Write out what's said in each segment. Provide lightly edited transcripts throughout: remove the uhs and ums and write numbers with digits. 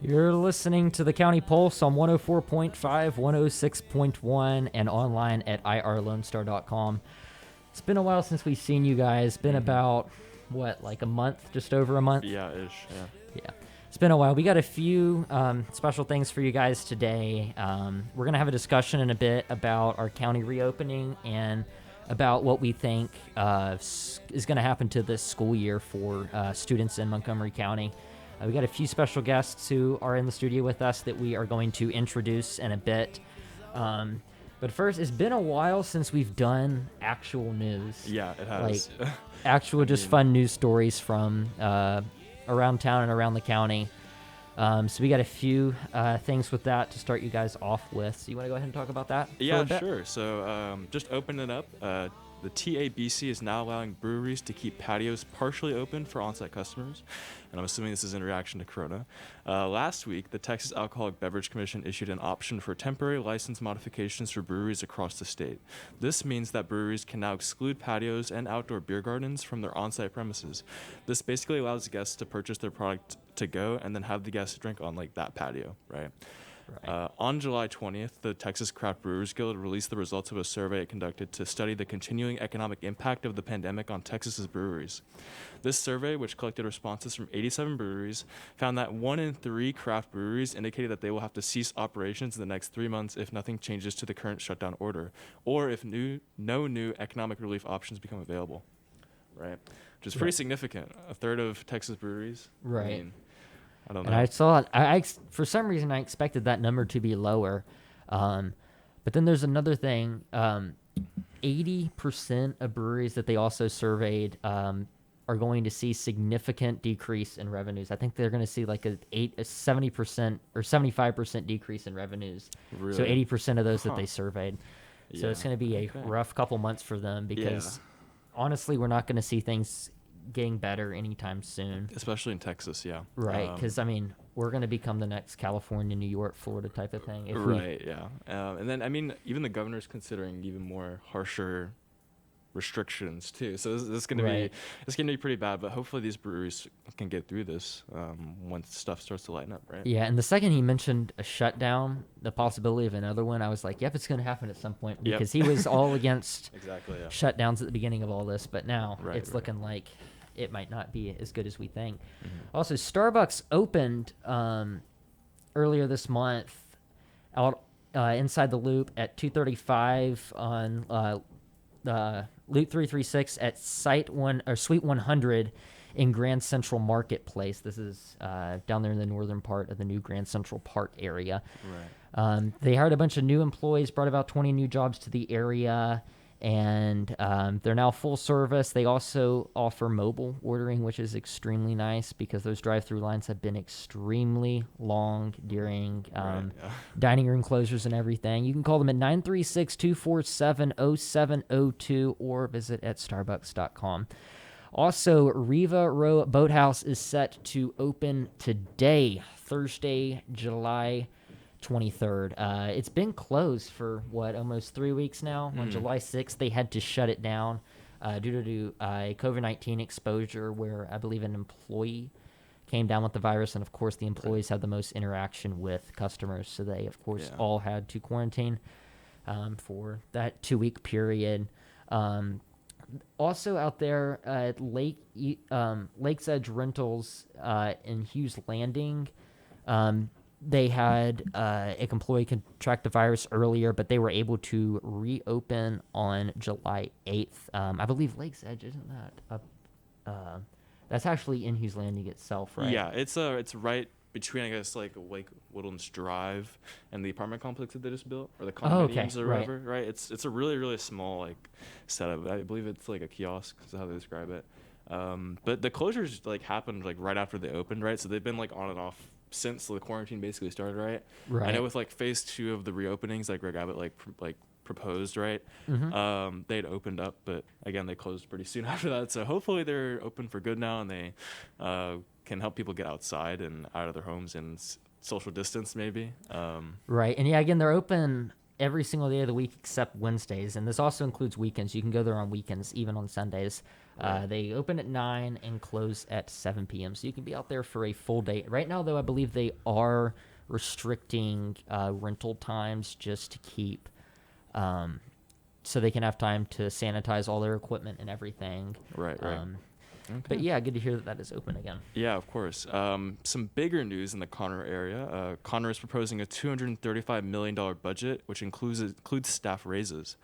You're listening to the County Pulse on 104.5, 106.1, and online at irlonestar.com. It's been a while since we've seen you guys. Been about, like a month? Just over a month? Yeah. Yeah. It's been a while. We got a few special things for you guys today. We're going to have a discussion in a bit about our county reopening and about what we think is going to happen to this school year for students in Montgomery County. We got a few special guests who are in the studio with us that we are going to introduce in a bit. But first, it's been a while since we've done actual news. Yeah, it has. Like, actual fun news stories from around town and around the county. So we got a few things with that to start you guys off with. So you want to go ahead and talk about that? Yeah, sure. So just opening up. The TABC is now allowing breweries to keep patios partially open for on-site customers, and I'm assuming this is in reaction to Corona. Last week, the Texas Alcoholic Beverage Commission issued an option for temporary license modifications for breweries across the state. This means that breweries can now exclude patios and outdoor beer gardens from their on-site premises. This basically allows guests to purchase their product to go and then have the guests drink on like that patio, right? On July 20th, the Texas Craft Brewers Guild released the results of a survey it conducted to study the continuing economic impact of the pandemic on Texas's breweries. This survey, which collected responses from 87 breweries, found that 1 in 3 craft breweries indicated that they will have to cease operations in the next 3 months if nothing changes to the current shutdown order, or if no new economic relief options become available. Right? Which is pretty significant. A third of Texas breweries. Right. I mean, I don't know. And I saw, for some reason, I expected that number to be lower. But then there's another thing. 80% of breweries that they also surveyed are going to see significant decrease in revenues. I think they're going to see like a 70% or 75% decrease in revenues. Really? So 80% of those that they surveyed. So it's going to be a Okay. rough couple months for them because honestly, we're not going to see things getting better anytime soon. Especially in Texas, yeah. Right, because, I mean, we're going to become the next California, New York, Florida type of thing. And then, I mean, even the governor's considering even more harsher restrictions, too. So this is going to be pretty bad, but hopefully these breweries can get through this once stuff starts to lighten up, right? Yeah, and the second he mentioned a shutdown, the possibility of another one, I was like, yep, it's going to happen at some point because he was all against shutdowns at the beginning of all this, but now it's looking like it might not be as good as we think. Mm-hmm. Also, Starbucks opened earlier this month out inside the Loop at 235 on Loop 336 at Suite 100 in Grand Central Marketplace. This is down there in the northern part of the new Grand Central Park area. Right. They hired a bunch of new employees, brought about 20 new jobs to the area, and they're now full service. They also offer mobile ordering, which is extremely nice because those drive-through lines have been extremely long during dining room closures and everything. You can call them at 936-247-0702 or visit at starbucks.com. Also, Riva Row Boathouse is set to open today, Thursday, July 23rd. It's been closed for almost 3 weeks now. On July 6th, they had to shut it down due to a COVID-19 exposure where I believe an employee came down with the virus, and of course the employees have the most interaction with customers, so they of course all had to quarantine for that 2-week period. Also out there at Lake's Edge Rentals in Hughes Landing, they had an employee contract the virus earlier, but they were able to reopen on July 8th. I believe Lake's Edge, isn't that that's actually in Hughes Landing itself, right? Yeah, it's right between, I guess, like Lake Woodlands Drive and the apartment complex that they just built, or the condominiums or whatever, right? It's a really, really small, like, setup. I believe it's like a kiosk, is how they describe it. But the closures, like, happened, like, right after they opened, right? So they've been, like, on and off since the quarantine basically started, right? I know with, like, phase 2 of the reopenings, like Greg Abbott, proposed, right? Mm-hmm. They'd opened up, but again, they closed pretty soon after that. So hopefully they're open for good now, and they can help people get outside and out of their homes and social distance, maybe. Right, and yeah, again, they're open every single day of the week except Wednesdays, and this also includes weekends. You can go there on weekends, even on Sundays. Right. They open at 9 and close at 7 p.m., so you can be out there for a full day. Right now, though, I believe they are restricting rental times just to keep so they can have time to sanitize all their equipment and everything. Right. Okay. But yeah, good to hear that is open again. Yeah, of course. Some bigger news in the Conroe area. Conroe is proposing a $235 million budget, which includes staff raises.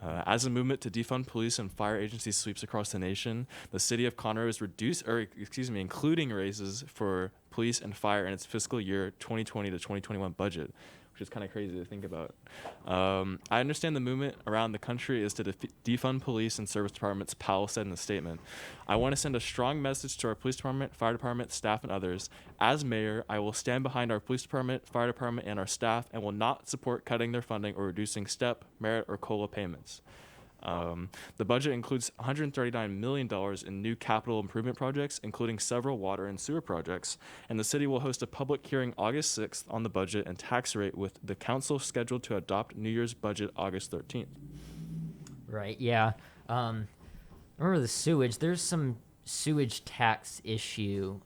As a movement to defund police and fire agencies sweeps across the nation, the city of Conroe is including raises for police and fire in its fiscal year 2020 to 2021 budget, which is kind of crazy to think about. I understand the movement around the country is to defund police and service departments, Powell said in a statement. I want to send a strong message to our police department, fire department, staff, and others. As mayor, I will stand behind our police department, fire department, and our staff and will not support cutting their funding or reducing STEP, merit, or COLA payments. The budget includes $139 million in new capital improvement projects, including several water and sewer projects, and the city will host a public hearing August 6th on the budget and tax rate, with the council scheduled to adopt New Year's budget August 13th. Right, yeah. Remember the sewage. There's some sewage tax issue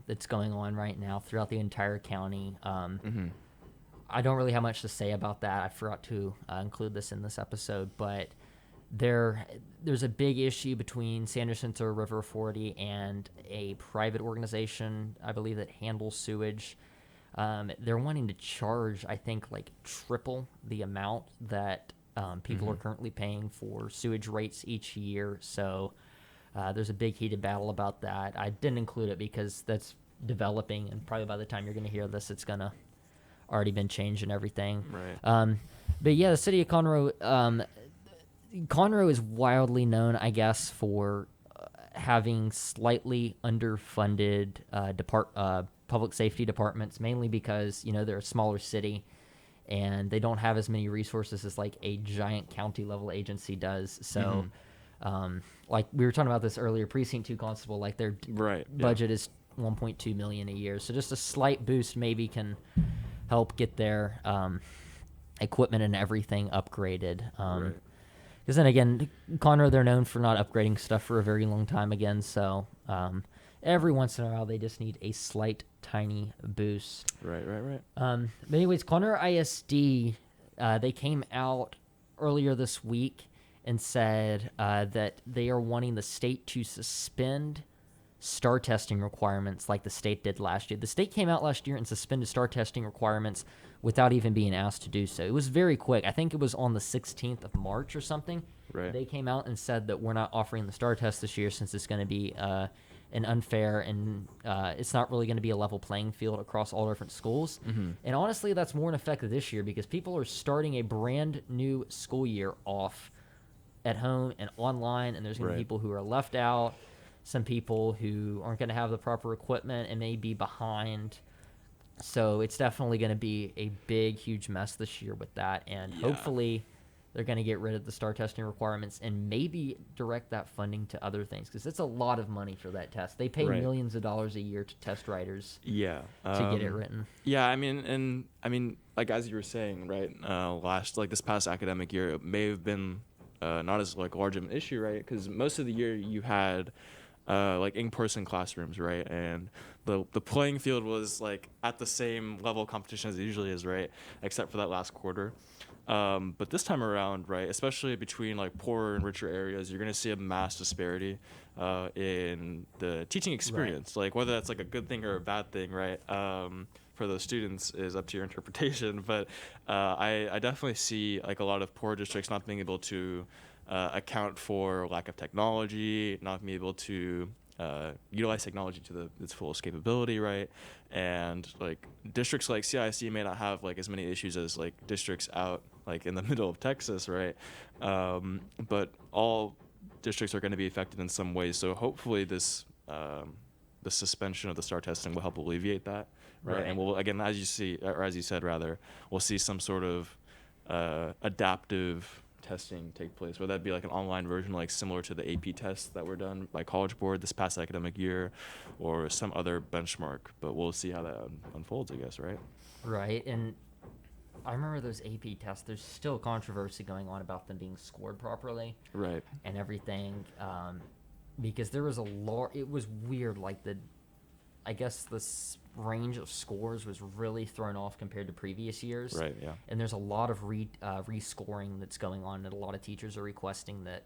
that's going on right now throughout the entire county. I don't really have much to say about that. I forgot to include this in this episode, but there's a big issue between Sanderson to River Authority and a private organization, I believe, that handles sewage. They're wanting to charge, I think, like triple the amount that people are currently paying for sewage rates each year. So there's a big heated battle about that. I didn't include it because that's developing, and probably by the time you're going to hear this, it's going to already been changed and everything. Right. But yeah, the city of Conroe... Conroe is wildly known, I guess, for having slightly underfunded public safety departments, mainly because, they're a smaller city and they don't have as many resources as like a giant county level agency does. So, like we were talking about this earlier, Precinct 2 Constable, like their budget is $1.2 million a year. So just a slight boost maybe can help get their equipment and everything upgraded. Right. Because then again, Conroe, they're known for not upgrading stuff for a very long time again. So every once in a while, they just need a slight, tiny boost. Right. But anyways, Conroe ISD, they came out earlier this week and said that they are wanting the state to suspend STAR testing requirements like the state did last year. The state came out last year and suspended STAR testing requirements without even being asked to do so. It was very quick. I think it was on the 16th of March or something. Right. They came out and said that we're not offering the STAR test this year since it's going to be an unfair and it's not really going to be a level playing field across all different schools. And honestly, that's more in effect this year because people are starting a brand new school year off at home and online, and there's going to be people who are left out, some people who aren't going to have the proper equipment and may be behind. So it's definitely going to be a big, huge mess this year with that. And hopefully they're going to get rid of the STAR testing requirements and maybe direct that funding to other things because it's a lot of money for that test. They pay millions of dollars a year to test writers to get it written. Yeah, I mean, like as you were saying, right, this past academic year, it may have been not as like large of an issue, right? Because most of the year you had like in-person classrooms, right? And the playing field was like at the same level of competition as it usually is, right? Except for that last quarter. But this time around, right, especially between like poorer and richer areas, you're going to see a mass disparity in the teaching experience. Like whether that's like a good thing or a bad thing, right? For those students is up to your interpretation. But I definitely see like a lot of poor districts not being able to account for lack of technology, not being able to utilize technology to its fullest capability, right? And like districts like CISD may not have like as many issues as like districts out like in the middle of Texas, right? But all districts are going to be affected in some ways. So hopefully this the suspension of the STAR testing will help alleviate that, right? And we'll, again, as you said, we'll see some sort of adaptive testing take place, whether that be like an online version like similar to the AP tests that were done by College Board this past academic year or some other benchmark, but we'll see how that unfolds, I guess, right? Right. And I remember those AP tests. There's still controversy going on about them being scored properly, right, and everything, because there was a lot. It was weird. Like I guess this range of scores was really thrown off compared to previous years. Right. Yeah. And there's a lot of rescoring that's going on, and a lot of teachers are requesting that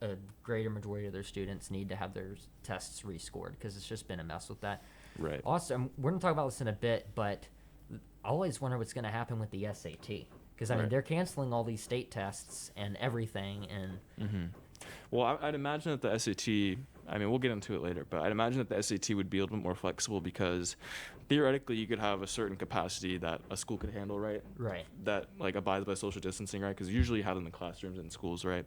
a greater majority of their students need to have their tests rescored because it's just been a mess with that. Right. Also, we're going to talk about this in a bit, but I always wonder what's going to happen with the SAT because, I mean, they're canceling all these state tests and everything. And Well, I'd imagine that the SAT, I mean, we'll get into it later, but I'd imagine that the SAT would be a little bit more flexible because theoretically you could have a certain capacity that a school could handle, right? Right. That, like, abides by social distancing, right? Because usually you have them in classrooms and schools, right?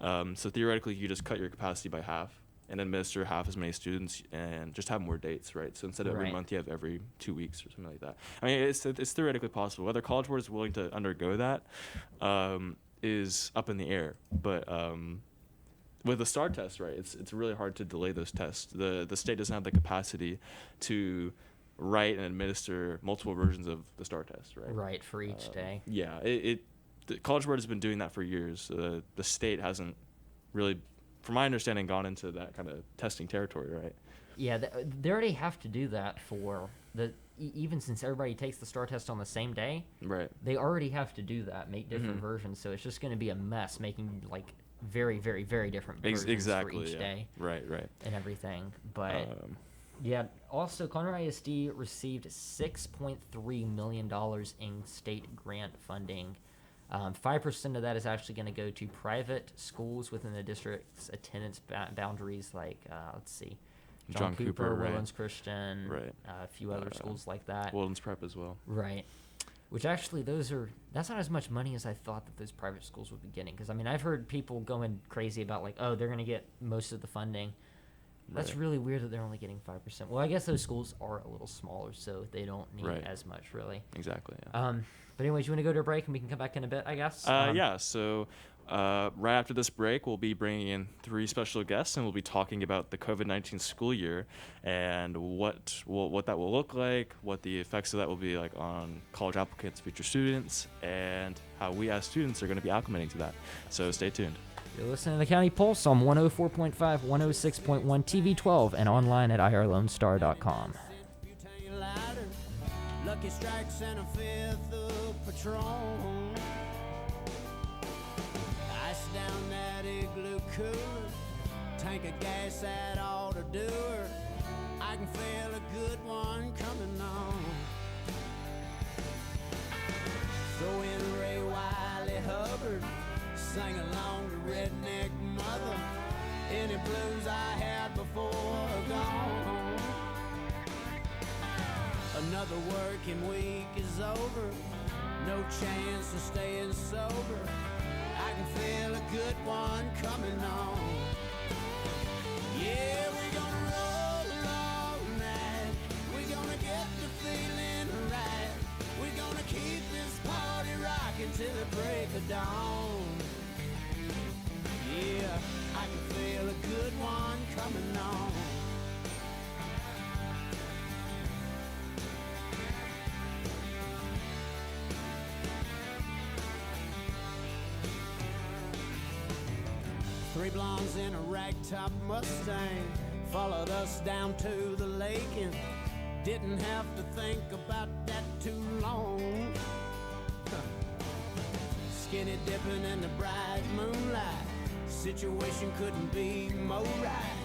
So theoretically you just cut your capacity by half and administer half as many students and just have more dates, right? So instead of every month, you have every 2 weeks or something like that. I mean, it's theoretically possible. Whether College Board is willing to undergo that is up in the air. But with the STAR test, right, it's really hard to delay those tests. The state doesn't have the capacity to write and administer multiple versions of the STAR test, right? Right, for each day. Yeah, the College Board has been doing that for years. The state hasn't really, from my understanding, gone into that kind of testing territory, right? Yeah, they already have to do that for even since everybody takes the STAR test on the same day. Right. They already have to do that, make different versions. So it's just going to be a mess making like very, very, very different versions for each day. Right. And everything. But yeah, also Conroe ISD received $6.3 million in state grant funding. 5% of that is actually going to go to private schools within the district's attendance boundaries, like, let's see, John Cooper, Woodlands Christian, a few other schools like that. Woodlands Prep as well. Right. Which actually, that's not as much money as I thought that those private schools would be getting. Because, I mean, I've heard people going crazy about, like, oh, they're going to get most of the funding. That's really weird that they're only getting 5%. Well, I guess those schools are a little smaller, so they don't need as much, really. Exactly, yeah. But anyways, you want to go to a break and we can come back in a bit, I guess? Yeah, so right after this break, we'll be bringing in 3 special guests, and we'll be talking about the COVID-19 school year and what that will look like, what the effects of that will be like on college applicants, future students, and how we as students are going to be acclimating to that. So stay tuned. You're listening to the County Pulse on 104.5, 106.1, TV 12, and online at irlonestar.com. Lucky Strikes and a fifth of Patron. Ice down that igloo cooler. Tank of gas that ought to do her. I can feel a good one coming on. Throw in Ray Wiley Hubbard. Sing along to Redneck Mother. Any blues I had before are gone. Another working week is over. No chance of staying sober. I can feel a good one coming on. Yeah, we're gonna roll all night. We're gonna get the feeling right. We're gonna keep this party rocking till the break of dawn. Yeah, I can feel a good one coming on. Three blondes in a ragtop Mustang followed us down to the lake and didn't have to think about that too long. Skinny dipping in the bright moonlight. Situation couldn't be more right.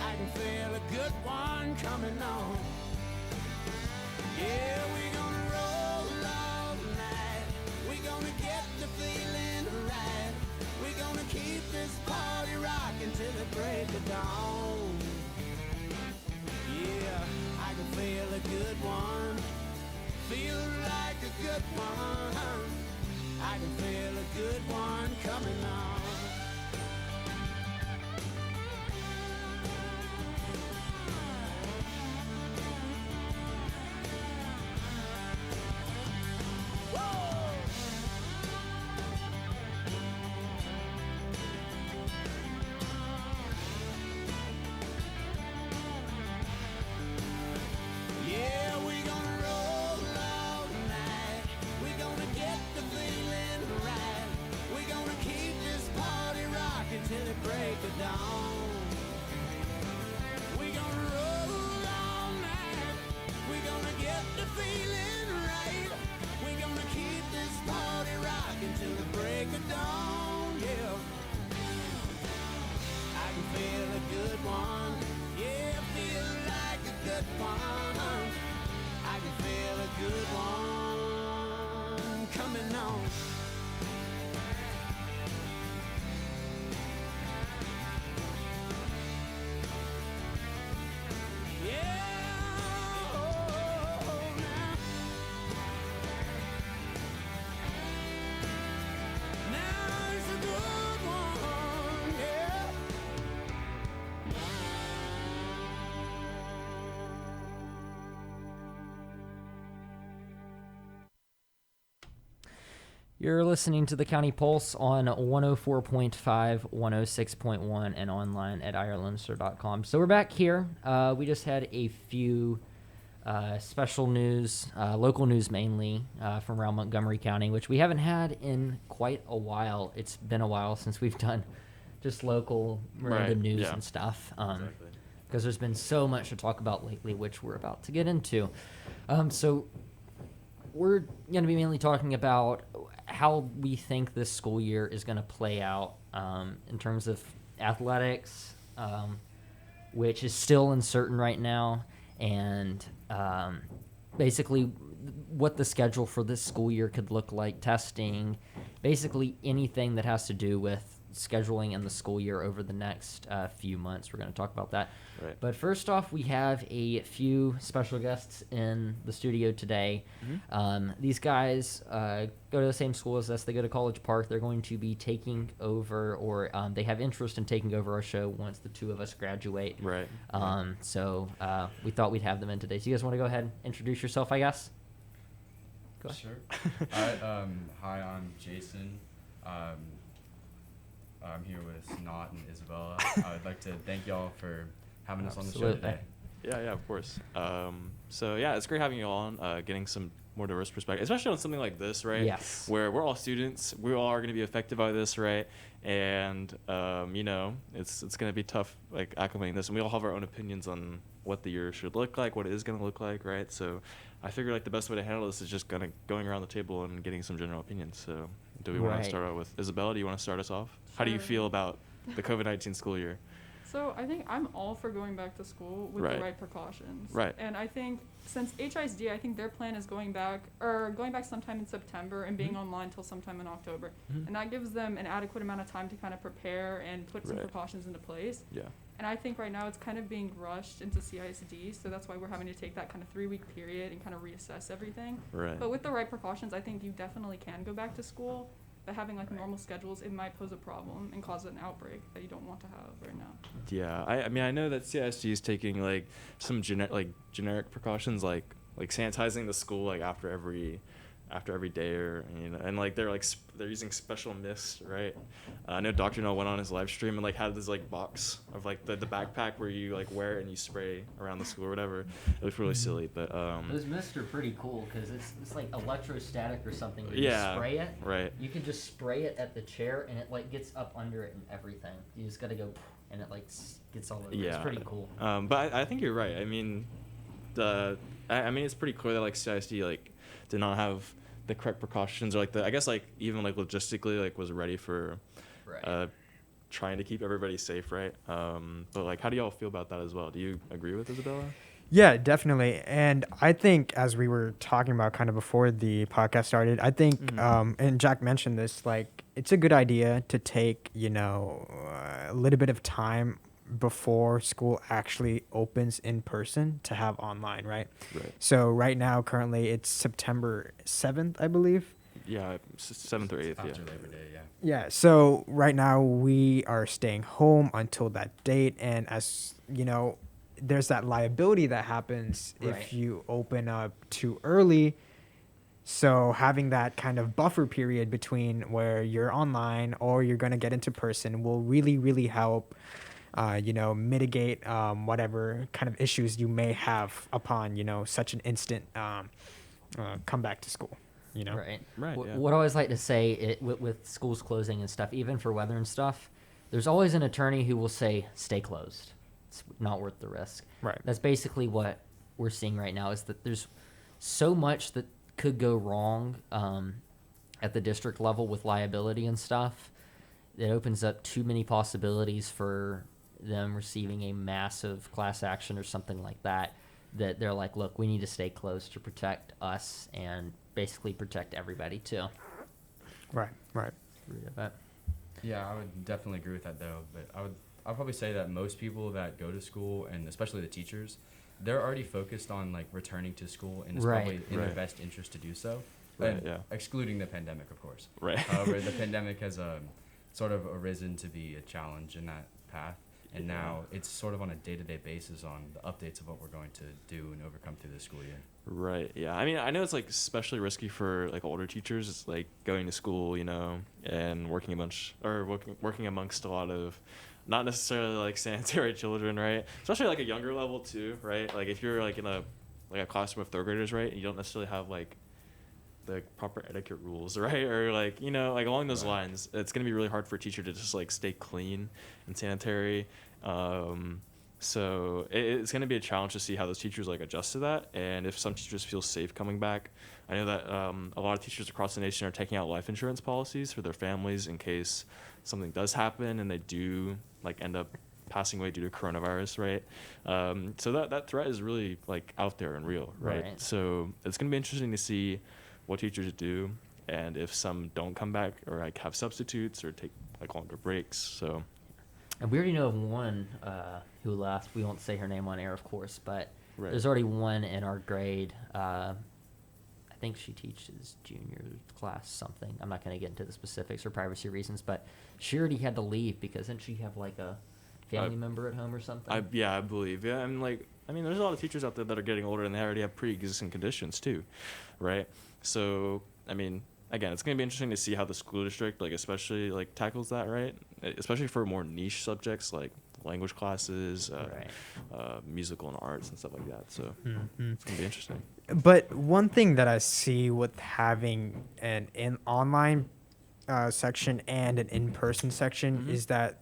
I can feel a good one coming on. Yeah, we're gonna roll all night. We're gonna get the feeling right. We're gonna keep this party rocking till the break of dawn. Yeah, I can feel a good one. Feel like a good one. I can feel a good one coming on. Yeah, we're gonna roll all night. We're gonna good one. I can feel a good one coming on. You're listening to the County Pulse on 104.5, 106.1, and online at irelandster.com. So we're back here. We just had a few special news, local news mainly, from around Montgomery County, which we haven't had in quite a while. It's been a while since we've done just local random news and stuff. Because there's been so much to talk about lately, which we're about to get into. So we're going to be mainly talking about how we think this school year is going to play out in terms of athletics, which is still uncertain right now, and basically what the schedule for this school year could look like, testing, basically anything that has to do with scheduling in the school year over the next few months. We're going to talk about that. Right. But first off, we have a few special guests in the studio today. These guys go to the same school as us. They go to College Park. They're going to be taking over, or they have interest in taking over our show once the two of us graduate. Right. So we thought we'd have them in today. So you guys want to go ahead and introduce yourself, I guess? Go ahead. Sure. Hi, I'm Jason. I'm here with Nott and Isabella. I would like to thank y'all for having us on the show today. Yeah, of course. So yeah, it's great having you all on, getting some more diverse perspective, especially on something like this, right? Yes. Where we're all students, we all are going to be affected by this, right? And it's going to be tough, like acclimating this, and we all have our own opinions on what the year should look like, what it is going to look like, right? So I figure like the best way to handle this is just kind of going around the table and getting some general opinions. So do we want to start out with Isabella? Do you want to start us off? How do you feel about the COVID-19 school year? So I think I'm all for going back to school with the right precautions. Right. And I think since HISD, I think their plan is going back sometime in September and being online till sometime in October. And that gives them an adequate amount of time to kind of prepare and put some precautions into place. Yeah. And I think right now it's kind of being rushed into CISD, so that's why we're having to take that kind of 3-week period and kind of reassess everything. Right. But with the right precautions, I think you definitely can go back to school. But having like normal schedules, it might pose a problem and cause an outbreak that you don't want to have right now. Yeah, I mean I know that CISD is taking like some generic precautions like sanitizing the school like after every day, or and like they're using special mist, right? I know Dr. Null went on his live stream and like had this like box of like the backpack where you like wear it and you spray around the school or whatever. It looks really silly, but those mists are pretty cool because it's like electrostatic or something. You spray it. Right. You can just spray it at the chair and it like gets up under it and everything. You just gotta go and it like gets all over. Yeah. It's pretty cool. But I think you're right. I mean, it's pretty clear that like CISD like did not have the correct precautions, or like I guess like even like logistically like was ready for trying to keep everybody safe, right? But like how do y'all feel about that as well? Do you agree with Isabella? Yeah, definitely. And I think as we were talking about kind of before the podcast started, I think and Jack mentioned this, like it's a good idea to take a little bit of time before school actually opens in person to have online, right? So right now, currently, it's September 7th, I believe. Yeah, 7th or 8th, After Labor Day, yeah. Yeah, so right now we are staying home until that date, and as you know, there's that liability that happens if you open up too early. So having that kind of buffer period between where you're online or you're going to get into person will really, really help mitigate whatever kind of issues you may have upon, such an instant come back to school, Right. Yeah. What I always like to say with schools closing and stuff, even for weather and stuff, there's always an attorney who will say, stay closed. It's not worth the risk. Right. That's basically what we're seeing right now, is that there's so much that could go wrong at the district level with liability and stuff. It opens up too many possibilities for them receiving a massive class action or something like that that they're like, look, we need to stay close to protect us and basically protect everybody too. Right. Yeah, I would definitely agree with that though. But I'd probably say that most people that go to school, and especially the teachers, they're already focused on like returning to school, and it's probably in their best interest to do so. Right. Yeah. Excluding the pandemic, of course. Right. However, the pandemic has sort of arisen to be a challenge in that path, and now it's sort of on a day-to-day basis on the updates of what we're going to do and overcome through the school year. Right. Yeah. I mean, I know it's like especially risky for like older teachers. It's like going to school, you know, and working amongst a lot of not necessarily like sanitary children, right? Especially like a younger level too, right? Like if you're like in a classroom of third graders, right, and you don't necessarily have like the proper etiquette rules, right? Or like, you know, like along those lines, it's going to be really hard for a teacher to just like stay clean and sanitary. So it's going to be a challenge to see how those teachers like adjust to that. And if some teachers feel safe coming back. I know that a lot of teachers across the nation are taking out life insurance policies for their families in case something does happen and they do like end up passing away due to coronavirus, right? So that threat is really like out there and real, right? So it's going to be interesting to see what teachers do, and if some don't come back or like have substitutes or take like longer breaks. So, and we already know of one who left. We won't say her name on air, of course, but there's already one in our grade. I think she teaches junior class something. I'm not going to get into the specifics for privacy reasons, but she already had to leave because didn't she have like a family member at home or something? I believe. Yeah, and like, I mean, there's a lot of teachers out there that are getting older and they already have pre-existing conditions too, right? So, I mean, again, it's going to be interesting to see how the school district, like, especially, like, tackles that, right? Especially for more niche subjects like language classes, musical and arts and stuff like that. So, it's going to be interesting. But one thing that I see with having an online section and an in-person section is that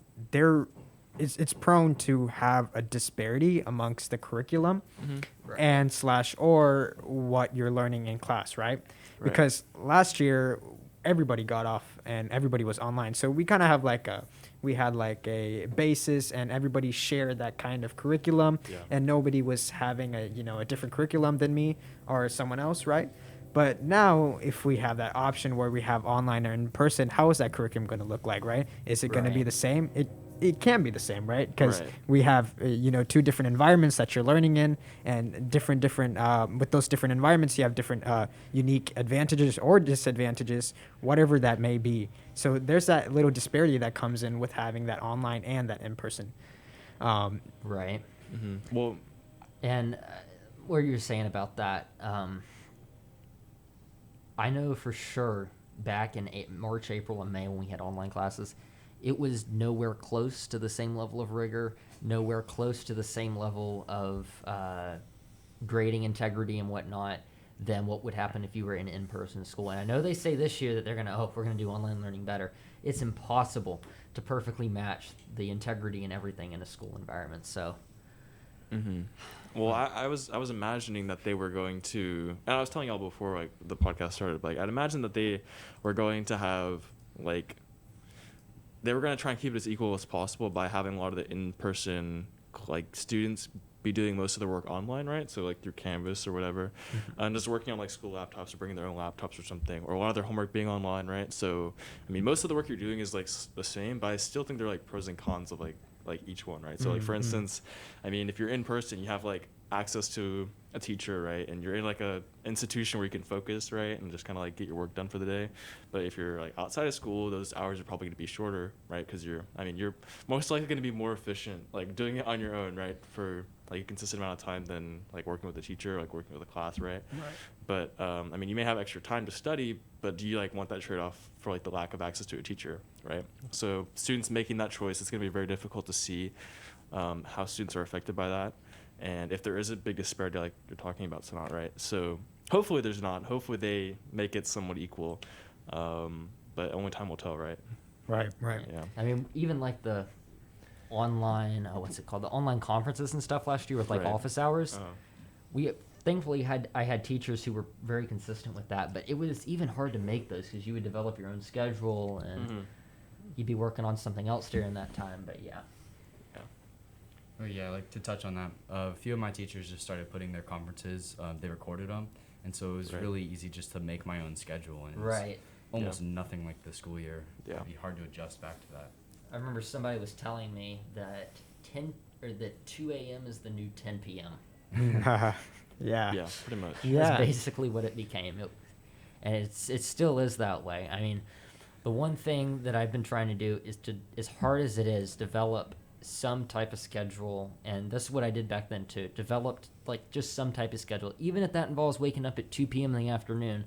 it's prone to have a disparity amongst the curriculum and / or what you're learning in class, right? Because last year everybody got off and everybody was online, so we kind of have like a basis and everybody shared that kind of curriculum, and nobody was having a different curriculum than me or someone else, right? But now, if we have that option where we have online or in person, how is that curriculum going to look like, right? Is it going to be the same? It can be the same, right? Because we have, two different environments that you're learning in, and different, with those different environments, you have different unique advantages or disadvantages, whatever that may be. So there's that little disparity that comes in with having that online and that in person. Right. Well, and what you're saying about that, I know for sure back in March, April, and May when we had online classes, it was nowhere close to the same level of rigor, nowhere close to the same level of grading integrity and whatnot than what would happen if you were in in-person school. And I know they say this year that they're going to, we're going to do online learning better. It's impossible to perfectly match the integrity and everything in a school environment. So, well, I was imagining that they were going to, and I was telling y'all before like the podcast started, like I'd imagine that they were going to have like, they were going to try and keep it as equal as possible by having a lot of the in-person like students be doing most of their work online, right? So like through Canvas or whatever, and just working on like school laptops or bringing their own laptops or something, or a lot of their homework being online, right? So I mean, most of the work you're doing is like the same, but I still think there are like pros and cons of like each one, right? So like for instance, I mean, if you're in person, you have like access to a teacher, right? And you're in like a institution where you can focus, right? And just kind of like get your work done for the day. But if you're like outside of school, those hours are probably going to be shorter, right? Because you're most likely going to be more efficient, like doing it on your own, right? For like a consistent amount of time than like working with a teacher, like working with a class, right? But I mean, you may have extra time to study, but do you like want that trade-off for like the lack of access to a teacher, right? So students making that choice, it's going to be very difficult to see how students are affected by that. And if there is a big disparity like you're talking about, it's not, right? So hopefully there's not. Hopefully they make it somewhat equal. But only time will tell, right? Right. Yeah. I mean, even like the online, what's it called? The online conferences and stuff last year with like office hours. We thankfully I had teachers who were very consistent with that, but it was even hard to make those because you would develop your own schedule and you'd be working on something else during that time. But yeah. Oh yeah, like to touch on that, a few of my teachers just started putting their conferences. They recorded them, and so it was really easy just to make my own schedule, and it was almost nothing like the school year. Yeah, it'd be hard to adjust back to that. I remember somebody was telling me that 2 a.m. is the new 10 p.m. Yeah. Yeah, pretty much. Yeah. That's basically what it became. And it still is that way. I mean, the one thing that I've been trying to do is to, as hard as it is, develop some type of schedule. And this is what I did back then too. Developed like just some type of schedule. Even if that involves waking up at 2 p.m. in the afternoon,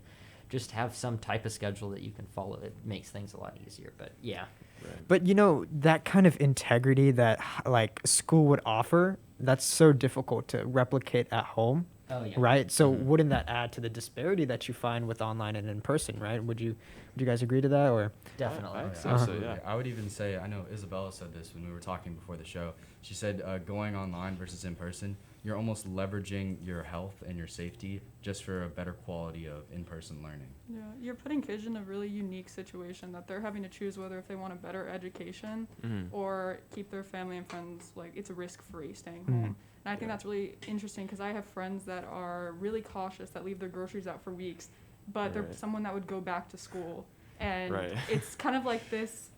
just have some type of schedule that you can follow. It makes things a lot easier. But yeah. Right. But you know, that kind of integrity that like school would offer, that's so difficult to replicate at home. Oh, yeah. Right? So wouldn't that add to the disparity that you find with online and in person, right? Would you guys agree to that, or? Definitely. Absolutely, yeah. I would even say, I know Isabella said this when we were talking before the show. She said going online versus in person, you're almost leveraging your health and your safety just for a better quality of in-person learning. Yeah, you're putting kids in a really unique situation that they're having to choose whether if they want a better education or keep their family and friends, like it's risk-free staying home. And I think that's really interesting because I have friends that are really cautious that leave their groceries out for weeks, but they're someone that would go back to school. And it's kind of like this,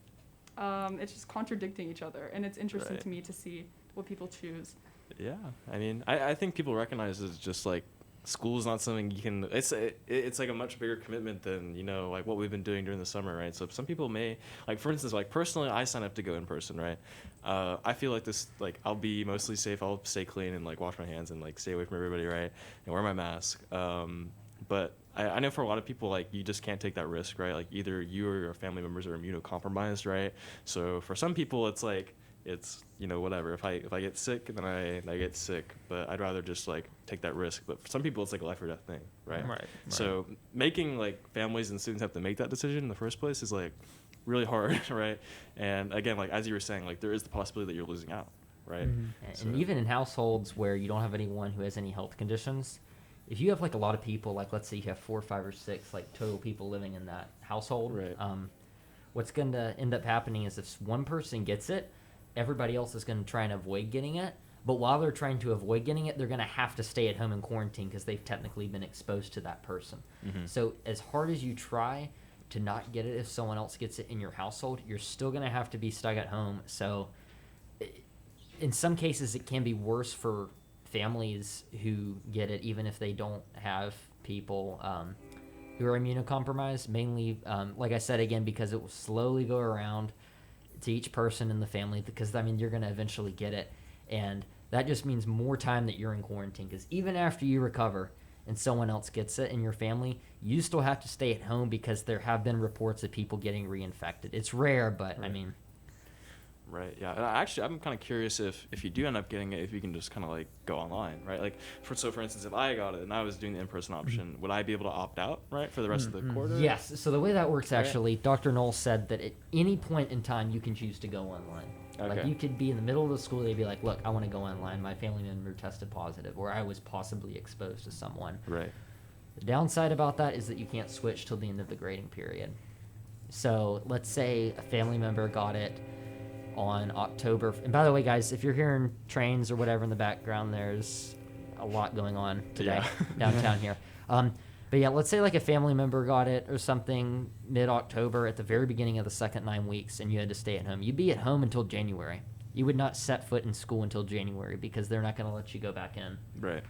it's just contradicting each other. And it's interesting to me to see what people choose. Yeah, I mean, I think people recognize it's just like school is not something you can. It's like a much bigger commitment than like what we've been doing during the summer, right? So some people may like, for instance, like personally, I sign up to go in person, right? I feel like this, like I'll be mostly safe. I'll stay clean and like wash my hands and like stay away from everybody, right? And wear my mask. But I know for a lot of people, like you just can't take that risk, right? Like either you or your family members are immunocompromised, right? So for some people, it's like. It's whatever. If I get sick, then I get sick. But I'd rather just like take that risk. But for some people, it's like a life or death thing, right? Right. So making like families and students have to make that decision in the first place is like really hard, right? And again, like as you were saying, like there is the possibility that you're losing out, right? And even in households where you don't have anyone who has any health conditions, if you have like a lot of people, like let's say you have 4, 5, or 6 like total people living in that household, right. What's going to end up happening is if one person gets it, everybody else is going to try and avoid getting it. But while they're trying to avoid getting it, they're going to have to stay at home in quarantine because they've technically been exposed to that person. So as hard as you try to not get it if someone else gets it in your household, you're still going to have to be stuck at home. So in some cases, it can be worse for families who get it, even if they don't have people who are immunocompromised, mainly, like I said, again, because it will slowly go around to each person in the family, because I mean you're going to eventually get it, and that just means more time that you're in quarantine, because even after you recover and someone else gets it in your family, you still have to stay at home because there have been reports of people getting reinfected. It's rare, but I mean Right. Yeah. And actually, I'm kind of curious if you do end up getting it, if you can just kind of like go online, right? Like, for instance, if I got it and I was doing the in-person option, would I be able to opt out, right, for the rest of the quarter? Yes. So the way that works, actually, Dr. Knoll said that at any point in time you can choose to go online. Okay. Like you could be in the middle of the school, they'd be like, "Look, I want to go online. My family member tested positive, or I was possibly exposed to someone." Right. The downside about that is that you can't switch till the end of the grading period. So let's say a family member got it on October. And by the way, guys, if you're hearing trains or whatever in the background, there's a lot going on today downtown here. But yeah, let's say like a family member got it or something mid-October at the very beginning of the second 9 weeks, and you had to stay at home. You'd be at home until January. You would not set foot in school until January because they're not going to let you go back in. Right.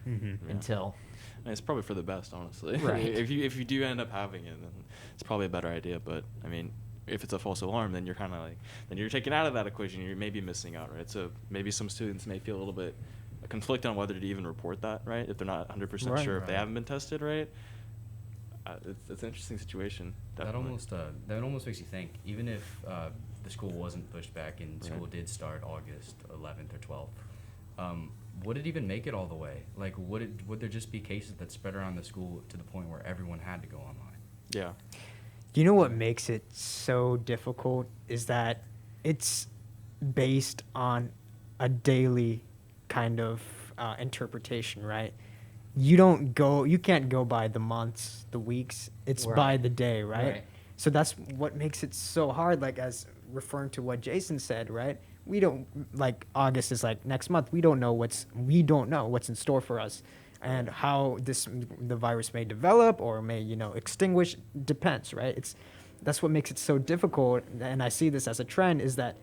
Until. And it's probably for the best, honestly. Right. if you do end up having it, then it's probably a better idea. But I mean, if it's a false alarm, then you're kind of like, then you're taken out of that equation. You're maybe missing out, right? So maybe some students may feel a little bit conflicted on whether to even report that, right? If they're not 100% sure if they haven't been tested, right? It's an interesting situation. Definitely. That almost makes you think. Even if the school wasn't pushed back and school did start August 11th or 12th, would it even make it all the way? Like, would there just be cases that spread around the school to the point where everyone had to go online? Yeah. You know what makes it so difficult is that it's based on a daily kind of interpretation, right? You can't go by the months, the weeks. It's by the day, right? So that's what makes it so hard. Like, as referring to what Jason said, right? we don't, like August is like next month. We don't know what's in store for us, and how the virus may develop or may extinguish depends, right? That's what makes it so difficult, and I see this as a trend is that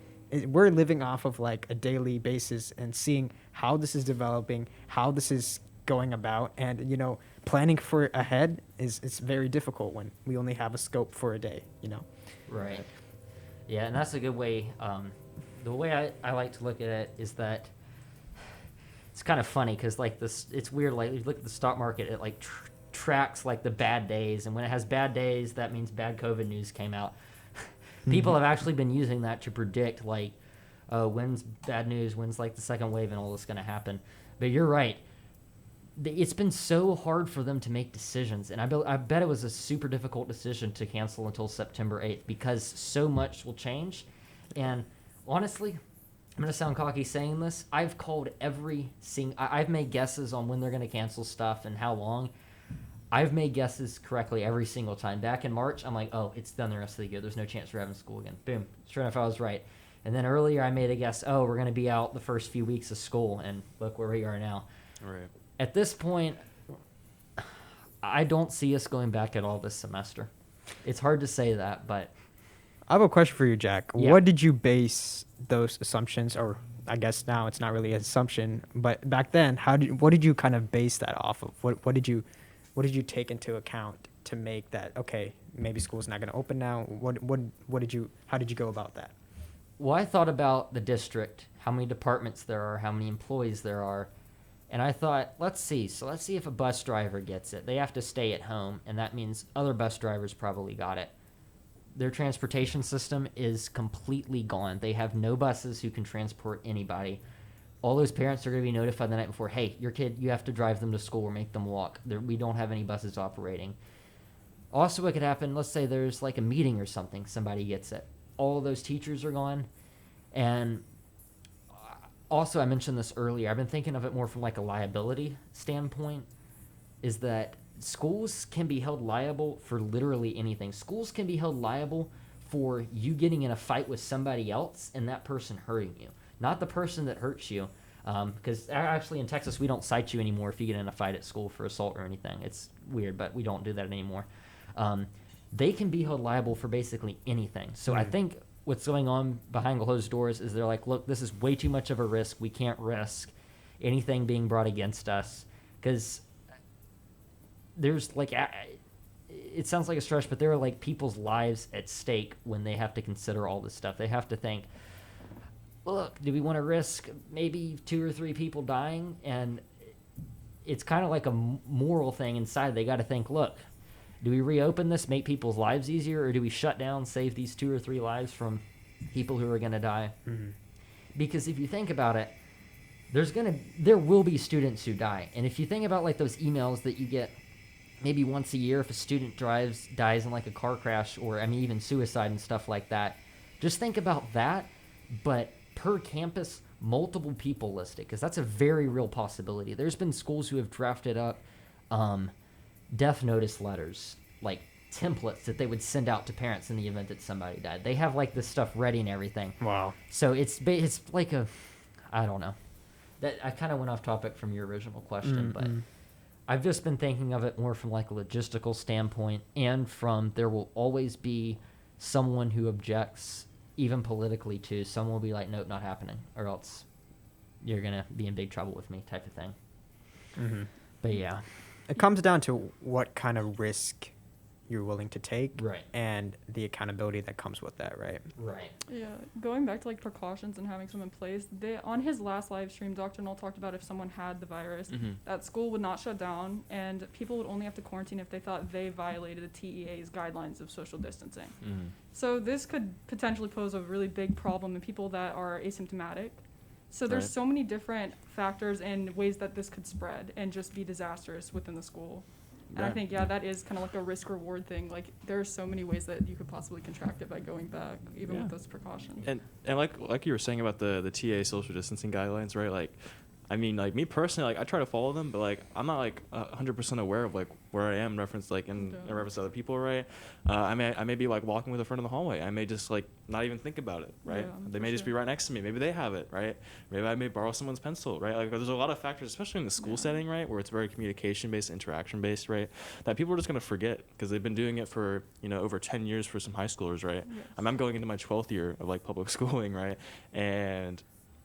we're living off of like a daily basis and seeing how this is developing, how this is going about, and planning for ahead is very difficult when we only have a scope for a day. Right. Yeah, and that's a good way. The way I like to look at it is that it's kind of funny because like this, it's weird. Like you look at the stock market, it like tracks like the bad days, and when it has bad days, that means bad COVID news came out. People have actually been using that to predict like when's bad news, when's like the second wave and all this going to happen. But you're right. It's been so hard for them to make decisions, and I bet it was a super difficult decision to cancel until September 8th because so much will change. And honestly, I'm going to sound cocky saying this. I've called I've made guesses on when they're going to cancel stuff and how long. I've made guesses correctly every single time. Back in March, I'm like, oh, it's done the rest of the year. There's no chance we're having school again. Boom. Sure enough, I was right. And then earlier I made a guess, oh, we're going to be out the first few weeks of school, and look where we are now. Right. At this point, I don't see us going back at all this semester. It's hard to say that, but... I have a question for you, Jack. Yeah. What did you base those assumptions, or I guess now it's not really an assumption, but back then, what did you kind of base that off of? What did you take into account to make that, okay, maybe school's not going to open now? How did you go about that? Well, I thought about the district, how many departments there are, how many employees there are, and I thought, let's see if a bus driver gets it. They have to stay at home, and that means other bus drivers probably got it. Their transportation system is completely gone. They have no buses who can transport anybody. All those parents are going to be notified the night before, hey, your kid, you have to drive them to school or make them walk. We don't have any buses operating. Also, what could happen, let's say there's like a meeting or something, somebody gets it. All those teachers are gone. And also, I mentioned this earlier, I've been thinking of it more from like a liability standpoint, is that schools can be held liable for literally anything. Schools can be held liable for you getting in a fight with somebody else and that person hurting you. Not the person that hurts you, because actually in Texas we don't cite you anymore if you get in a fight at school for assault or anything. It's weird, but we don't do that anymore. They can be held liable for basically anything. So I think what's going on behind closed doors is they're like, look, this is way too much of a risk. We can't risk anything being brought against us, because there's like, it sounds like a stretch, but there are like people's lives at stake when they have to consider all this stuff. They have to think, look, do we want to risk maybe 2 or 3 people dying? And it's kind of like a moral thing inside. They got to think, look, do we reopen this, make people's lives easier, or do we shut down, save these 2 or 3 lives from people who are going to die? Mm-hmm. Because if you think about it, there will be students who die. And if you think about like those emails that you get maybe once a year if a student dies in like a car crash, or I mean even suicide and stuff like that, just think about that, but per campus, multiple people listed, because that's a very real possibility. There's been schools who have drafted up death notice letters, like templates that they would send out to parents in the event that somebody died. They have like this stuff ready and everything. Wow. So it's like I don't know. That I kind of went off topic from your original question, but I've just been thinking of it more from like a logistical standpoint, and from there will always be someone who objects, even politically too. Someone will be like, nope, not happening, or else you're going to be in big trouble with me, type of thing. Mm-hmm. But yeah. It comes down to what kind of risk you're willing to take, right, and the accountability that comes with that, right? Right. Yeah, going back to like precautions and having some in place, on his last live stream, Dr. Null talked about if someone had the virus, that school would not shut down, and people would only have to quarantine if they thought they violated the TEA's guidelines of social distancing. So this could potentially pose a really big problem in people that are asymptomatic. So there's so many different factors and ways that this could spread and just be disastrous within the school. And I think, that is kind of like a risk-reward thing. Like, there are so many ways that you could possibly contract it by going back, even with those precautions. And like you were saying about the TA social distancing guidelines, right? Like, I mean, like me personally, like I try to follow them, but like I'm not like 100% aware of like where I am reference like in reference to other people, right? I may be like walking with a friend in the hallway. I may just like not even think about it, right? They may just be right next to me. Maybe they have it, right? Maybe I may borrow someone's pencil, right? Like there's a lot of factors, especially in the school setting, right, where it's very communication based, interaction based, right? That people are just gonna forget because they've been doing it for over 10 years for some high schoolers, right? Yes. I'm going into my 12th year of like public schooling, right? And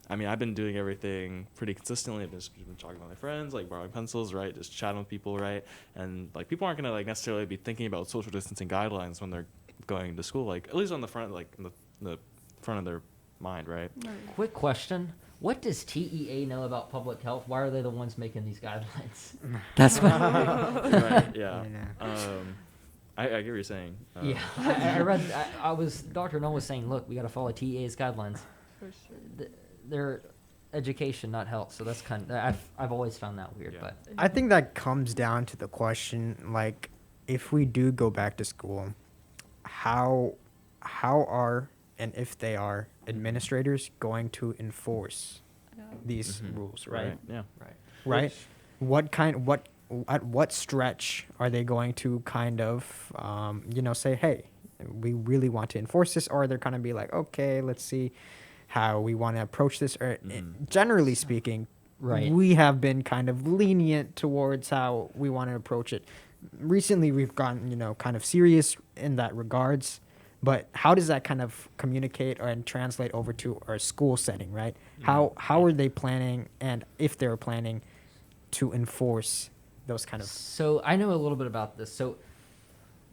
I mean, I've been doing everything pretty consistently. I've just been talking to my friends, like borrowing pencils, right? Just chatting with people, right? And like people aren't gonna like necessarily be thinking about social distancing guidelines when they're going to school, like at least on the front, like in the front of their mind, right? Quick question: what does TEA know about public health? Why are they the ones making these guidelines? That's what. Right. Yeah. I get what you're saying. Yeah, I read. I was Dr. Null was saying, look, we got to follow TEA's guidelines. For sure. They're education, not health. So that's kind of I've always found that weird. But I think that comes down to the question, like, if we do go back to school, how are, and if they are, administrators going to enforce these rules, right? Yeah. Right. At what stretch are they going to kind of say, hey, we really want to enforce this, or they're kind of be like, okay, let's see how we want to approach this, or generally speaking, we have been kind of lenient towards how we want to approach it. Recently, we've gotten, kind of serious in that regards, but how does that kind of communicate and translate over to our school setting, right? How are they planning, and if they're planning to enforce those kind of... So I know a little bit about this. So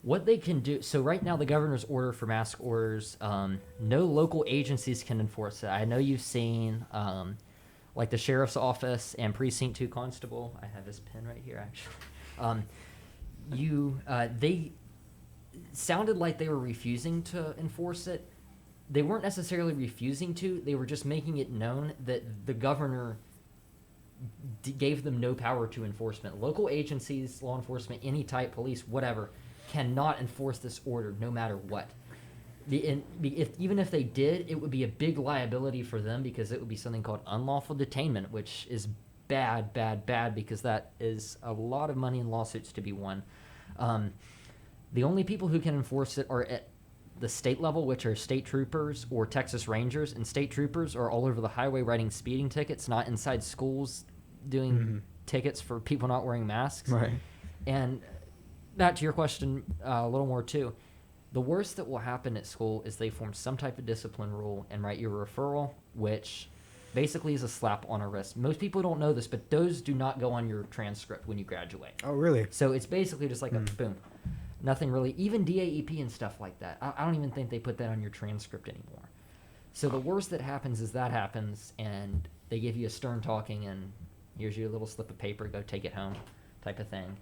what they can do, so right now the governor's order for mask orders, no local agencies can enforce it. I know you've seen like the sheriff's office and precinct 2 constable. I have his pen right here actually. They sounded like they were refusing to enforce it. They weren't necessarily refusing to, they were just making it known that the governor gave them no power to enforcement. Local agencies, law enforcement, any type, police, whatever, cannot enforce this order no matter what. Even if they did, it would be a big liability for them because it would be something called unlawful detainment, which is bad because that is a lot of money in lawsuits to be won. The only people who can enforce it are at the state level, which are state troopers or Texas Rangers, and state troopers are all over the highway writing speeding tickets, not inside schools doing tickets for people not wearing masks. Right. And that, to your question, a little more too. The worst that will happen at school is they form some type of discipline rule and write you a referral, which basically is a slap on a wrist. Most people don't know this, but those do not go on your transcript when you graduate. Oh, really? So it's basically just like a boom. Nothing really, even DAEP and stuff like that. I don't even think they put that on your transcript anymore. So the worst that happens is that happens, and they give you a stern talking, and here's your little slip of paper, go take it home type of thing.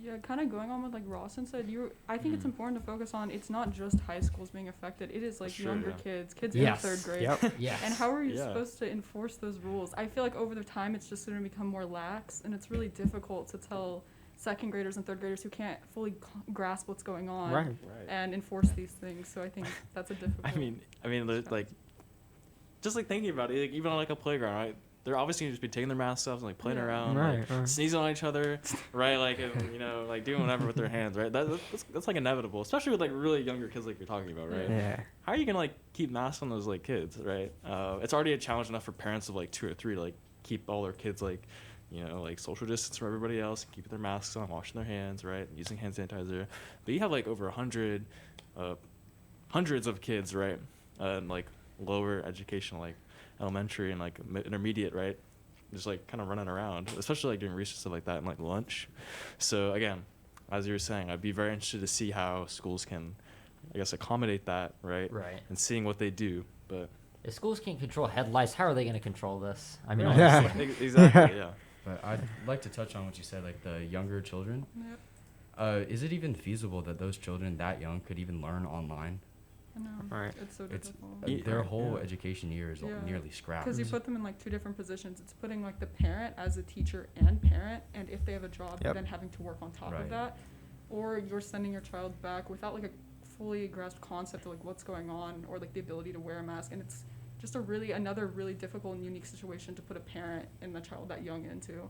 Yeah, kind of going on with like Rawson said, I think it's important to focus on, it's not just high schools being affected, it is like younger kids in 3rd grade. Yep. Yes. And how are you supposed to enforce those rules? I feel like over the time it's just going to become more lax, and it's really difficult to tell 2nd graders and 3rd graders who can't fully grasp what's going on and enforce these things. So I think that's a difficult... I mean, like, just like thinking about it, like, even on like a playground, right? They're obviously going to just be taking their masks off and like playing around, like, sneezing on each other, right? Like, and, like doing whatever with their hands, right? That's like inevitable, especially with like really younger kids like you're talking about, right? Yeah. How are you going to like keep masks on those like kids, right? It's already a challenge enough for parents of like 2 or 3 to like keep all their kids like, like social distance from everybody else, keeping their masks on, washing their hands, right? Using hand sanitizer. But you have like over 100, hundreds of kids, right? And like lower education, like elementary and like intermediate, right? Just like kind of running around, especially like during recess, stuff like that, and like lunch. So again, as you were saying, I'd be very interested to see how schools can, I guess, accommodate that, right? Right. And seeing what they do. But if schools can't control head lice, how are they going to control this? I mean, Yeah. honestly. Exactly, yeah. But I'd like to touch on what you said, like the younger children. Yep. Is it even feasible that those children that young could even learn online? I know. Right. It's so It's difficult. their whole education year is Yeah. nearly scrapped. Because you put them in like 2 different positions. It's putting like the parent as a teacher and parent, and if they have a job, then having to work on top of that. Or you're sending your child back without like a fully grasped concept of like what's going on, or like the ability to wear a mask. And just another really difficult and unique situation to put a parent and the child that young into.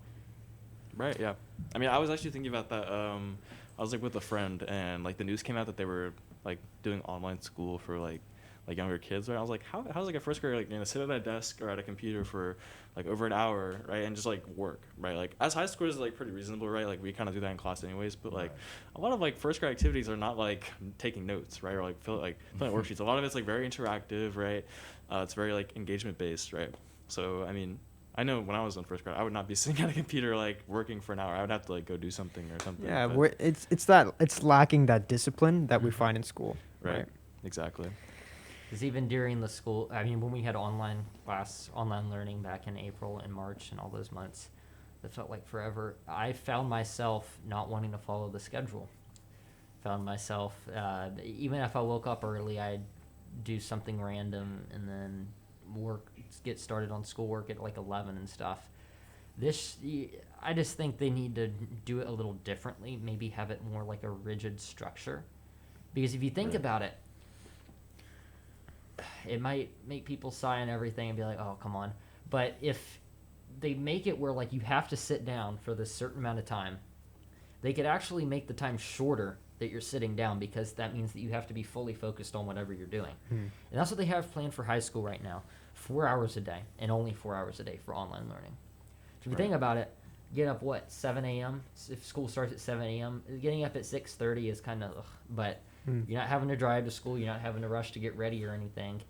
Right. Yeah. I mean, I was actually thinking about that. I was like with a friend, and like the news came out that they were like doing online school for like younger kids. Right. I was like, how's like a first grader like sit at a desk or at a computer for like over an hour, right, and just like work, right? Like as high schoolers is like pretty reasonable, right? Like we kind of do that in class anyways. But like a lot of like first grade activities are not like taking notes, right, or like filling worksheets. A lot of it's like very interactive, right? It's very like engagement based, right? So I mean, I know when I was in first grade, I would not be sitting at a computer like working for an hour. I would have to like go do something or something. Yeah, it's lacking that discipline that we find in school. Right. Exactly. Because even during the school, I mean, when we had online learning back in April and March and all those months, that felt like forever. I found myself not wanting to follow the schedule. Found myself, even if I woke up early, I'd do something random and then get started on schoolwork at like 11 and stuff. I just think they need to do it a little differently, maybe have it more like a rigid structure. Because if you think about it, it might make people sigh and everything and be like, oh, come on. But if they make it where like you have to sit down for this certain amount of time, they could actually make the time shorter that you're sitting down, because that means that you have to be fully focused on whatever you're doing. And that's what they have planned for high school right now. 4 hours a day, and only 4 hours a day for online learning. If you think about it, get up, 7 a.m.? If school starts at 7 a.m., getting up at 6:30 is kind of, but you're not having to drive to school, you're not having to rush to get ready or anything.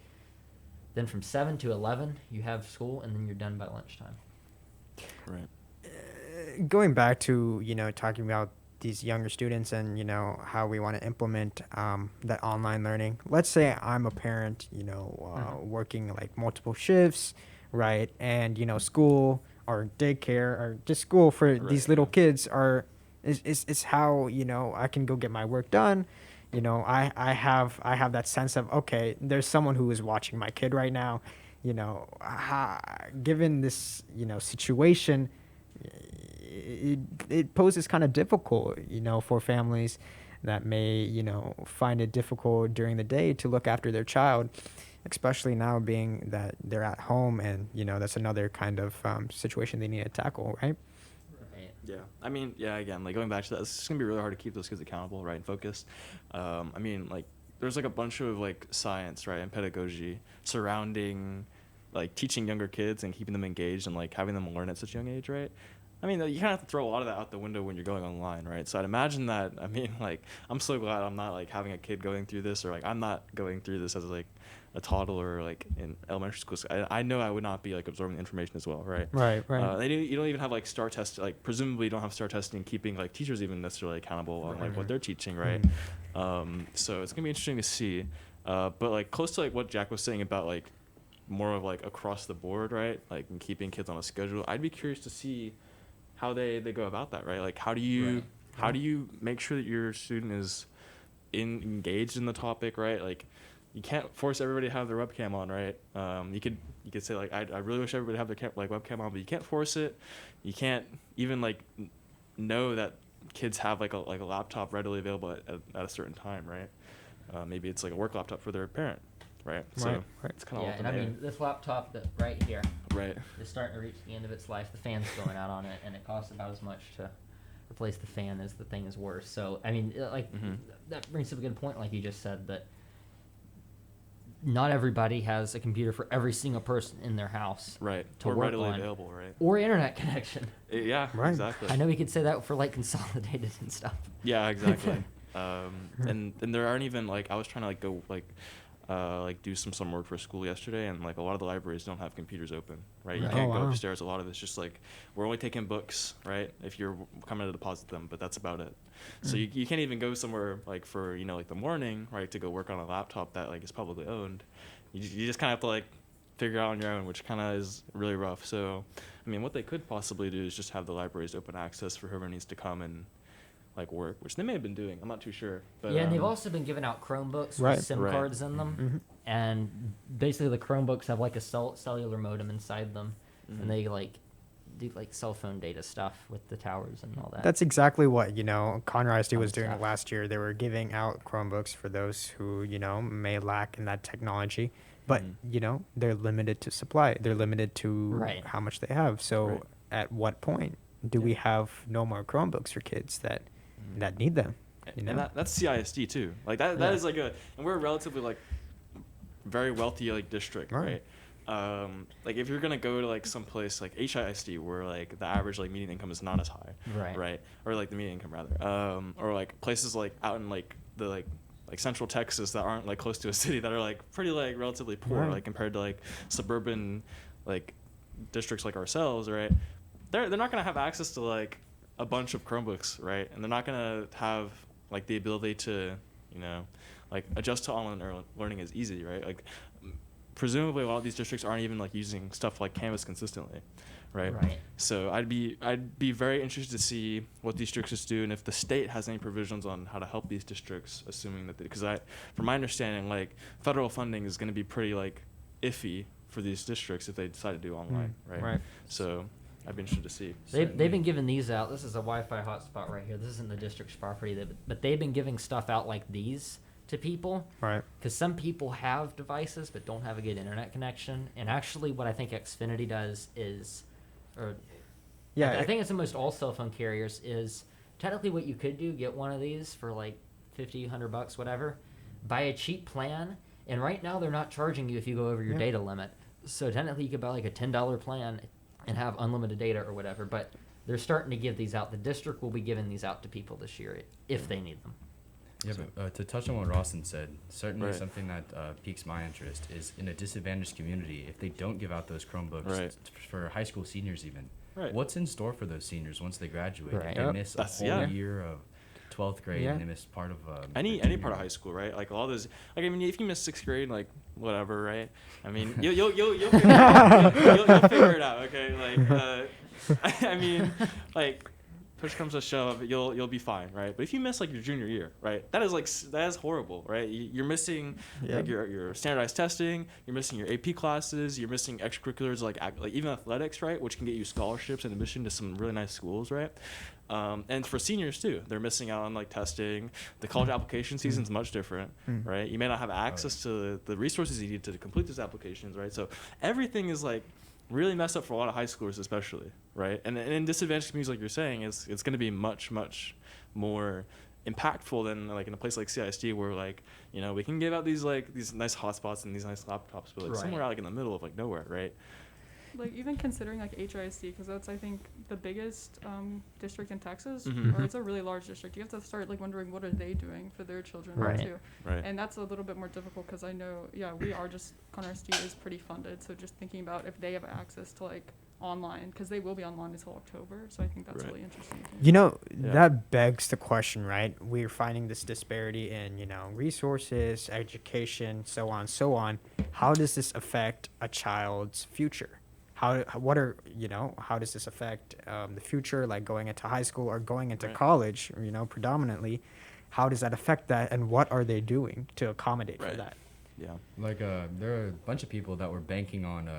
Then from 7 to 11, you have school, and then you're done by lunchtime. Right. Going back to, talking about these younger students and, how we want to implement that online learning. Let's say I'm a parent, working like multiple shifts, right? And, school or daycare or just school for these little kids is how, I can go get my work done. I have that sense of, okay, there's someone who is watching my kid right now. Given this, situation, it poses kind of difficult, for families that may, find it difficult during the day to look after their child, especially now being that they're at home, and, that's another kind of situation they need to tackle, right? Yeah. I mean, again, like going back to that, it's just going to be really hard to keep those kids accountable, right, and focused. I mean, like, there's like a bunch of like science, right, and pedagogy surrounding like teaching younger kids and keeping them engaged and like having them learn at such a young age, right? I mean, you kind of have to throw a lot of that out the window when you're going online, right? So I'd imagine that, I mean, like, I'm so glad I'm not like having a kid going through this, or like I'm not going through this as like a toddler, like in elementary school. So I know I would not be like absorbing the information as well, right? Right. You don't even have like STAR testing, like presumably you don't have STAR testing keeping like teachers even necessarily accountable on like what they're teaching, right? So it's gonna be interesting to see. But like close to like what Jack was saying about like more of like across the board, right? Like keeping kids on a schedule. I'd be curious to see how they go about that, right? Like how do you make sure that your student is engaged in the topic, right? Like you can't force everybody to have their webcam on, right? You could say like I really wish everybody have their webcam on, but you can't force it. You can't even like know that kids have like a laptop readily available at a certain time, right? Maybe it's like a work laptop for their parent, right? So it's kind of and I mean this laptop that right here, right, is starting to reach the end of its life. The fan's going out on it, and it costs about as much to replace the fan as the thing is worth. So I mean, like that brings up a good point, like you just said, that not everybody has a computer for every single person in their house, right? To or work readily on, available, right? Or internet connection. Yeah, right. Exactly. I know we could say that for like consolidated and stuff. Yeah, exactly. And there aren't even like I was trying to like go like do some work for school yesterday, and like a lot of the libraries don't have computers open, right? You can't go upstairs. A lot of it's just like we're only taking books, right? If you're coming to deposit them, but that's about it. So you can't even go somewhere like for like the morning, right, to go work on a laptop that like is publicly owned. You just kind of have to like figure out on your own, which kind of is really rough. So I mean, what they could possibly do is just have the libraries open access for whoever needs to come and like work, which they may have been doing. I'm not too sure. But, and they've also been giving out Chromebooks with SIM cards in them, and basically the Chromebooks have like a cellular modem inside them, and they like do like cell phone data stuff with the towers and all that. That's exactly what Conroe ISD was doing last year. They were giving out Chromebooks for those who may lack in that technology, but they're limited to supply. They're limited to how much they have. So at what point do we have no more Chromebooks for kids that need them? And that's CISD too. Like that is like and we're a relatively like very wealthy like district, right? Like if you're gonna go to like some place like HISD where like the average like median income is not as high, right? Or like the median income rather, or like places like out in like the like central Texas that aren't like close to a city that are like pretty like relatively poor, like compared to like suburban like districts like ourselves, right? They're not gonna have access to like a bunch of Chromebooks, right? And they're not gonna have like the ability to like adjust to online learning as easy, right? Like presumably a lot of these districts aren't even like using stuff like Canvas consistently, right? So I'd be very interested to see what these districts do and if the state has any provisions on how to help these districts, assuming that because from my understanding, like federal funding is going to be pretty like iffy for these districts if they decide to do online, right? So I'd be interested to see. They've been giving these out. This is a Wi-Fi hotspot right here. This isn't the district's property, but they've been giving stuff out like these to people, right? Because some people have devices but don't have a good internet connection. And actually, what I think Xfinity does is, I think it's almost all cell phone carriers is technically what you could do: get one of these for like $50, $100, whatever, buy a cheap plan. And right now, they're not charging you if you go over your data limit. So technically, you could buy like a $10 plan and have unlimited data or whatever. But they're starting to give these out. The district will be giving these out to people this year if they need them. Yeah, but to touch on what Rawson said, certainly something that piques my interest is in a disadvantaged community, if they don't give out those Chromebooks for high school seniors even, what's in store for those seniors once they graduate? If they miss a whole year of 12th grade and they miss part of any part of high school, right? Like all those, like I mean, if you miss 6th grade, like whatever, right? I mean, you'll figure it out, okay? Like, I mean, like. Push comes to shove, you'll be fine, right? But if you miss like your junior year, right, that is horrible, right? You're missing like your standardized testing, you're missing your AP classes, you're missing extracurriculars like even athletics, right, which can get you scholarships and admission to some really nice schools, right? And for seniors too, they're missing out on like testing. The college application season is much different, right? You may not have access to the resources you need to complete those applications, right? So everything is like really messed up for a lot of high schoolers especially, right? And in disadvantaged communities like you're saying, it's going to be much, much more impactful than like in a place like CISD where like, we can give out these nice hotspots and these nice laptops, but like somewhere out like in the middle of like nowhere, right? Like even considering like HISD, because that's I think the biggest district in Texas, or it's a really large district. You have to start like wondering what are they doing for their children too, and that's a little bit more difficult because I know we are just Conner SD is pretty funded, so just thinking about if they have access to like online, because they will be online until October, so I think that's really interesting. That begs the question, right? We're finding this disparity in resources, education, so on. How does this affect a child's future? How does this affect the future, like going into high school or going into college, predominantly? How does that affect that, and what are they doing to accommodate for that? Yeah. Like there are a bunch of people that were banking on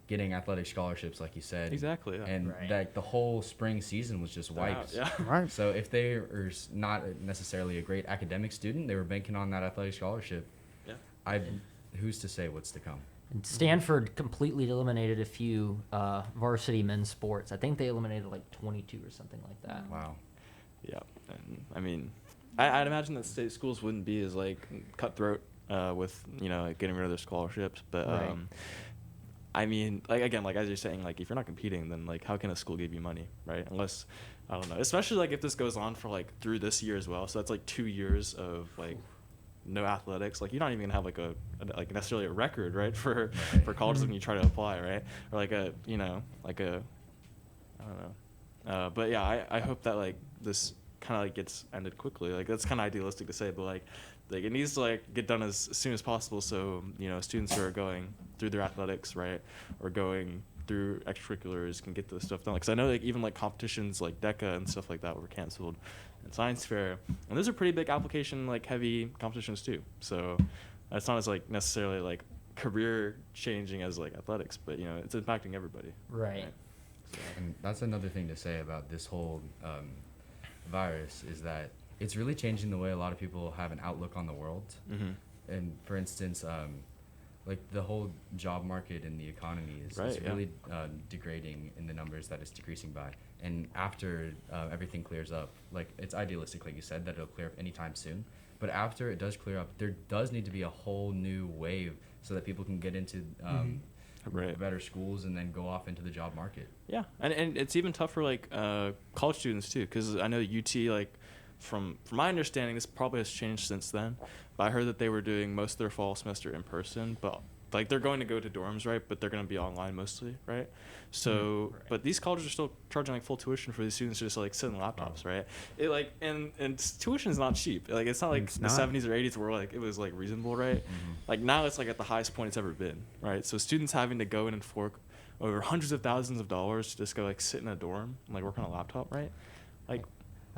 getting athletic scholarships, like you said. Exactly. Yeah. And like the whole spring season was just wiped. Yeah. Right. So if they are not necessarily a great academic student, they were banking on that athletic scholarship. Yeah. Who's to say what's to come? And Stanford completely eliminated a few varsity men's sports. I think they eliminated like 22 or something like that. Wow. Yeah. And I mean, I'd imagine that state schools wouldn't be as like cutthroat with getting rid of their scholarships, but I mean, like again, like as you're saying, like if you're not competing, then like how can a school give you money, right? Unless I don't know, especially like if this goes on for like through this year as well. So that's like 2 years of like no athletics. Like you're not even gonna have like necessarily a record, right? For colleges when you try to apply, right? Or like I don't know. But yeah, I hope that like this kind of like gets ended quickly. Like that's kind of idealistic to say, but like it needs to like get done as soon as possible. So students who are going through their athletics, right, or going through extracurriculars can get this stuff done. Because I know like even like competitions like DECA and stuff like that were canceled, and science fair, and those are pretty big application like heavy competitions too. So it's not as like necessarily like career changing as like athletics, but it's impacting everybody. Right. So. And that's another thing to say about this whole virus is that it's really changing the way a lot of people have an outlook on the world. And for instance, like the whole job market and the economy is really degrading in the numbers that it's decreasing by. And after everything clears up, like it's idealistic, like you said, that it'll clear up anytime soon. But after it does clear up, there does need to be a whole new wave so that people can get into better schools and then go off into the job market. Yeah, and it's even tough for like college students too, because I know UT, like from my understanding, this probably has changed since then, but I heard that they were doing most of their fall semester in person, but like they're going to go to dorms, right? But they're going to be online mostly, right? So, but these colleges are still charging like full tuition for these students to just like sit in laptops, right? It like and tuition is not cheap. Like it's not like the 70s or 80s where like it was like reasonable, right? Like now it's like at the highest point it's ever been, right? So students having to go in and fork over hundreds of thousands of dollars to just go like sit in a dorm and like work on a laptop, right? Like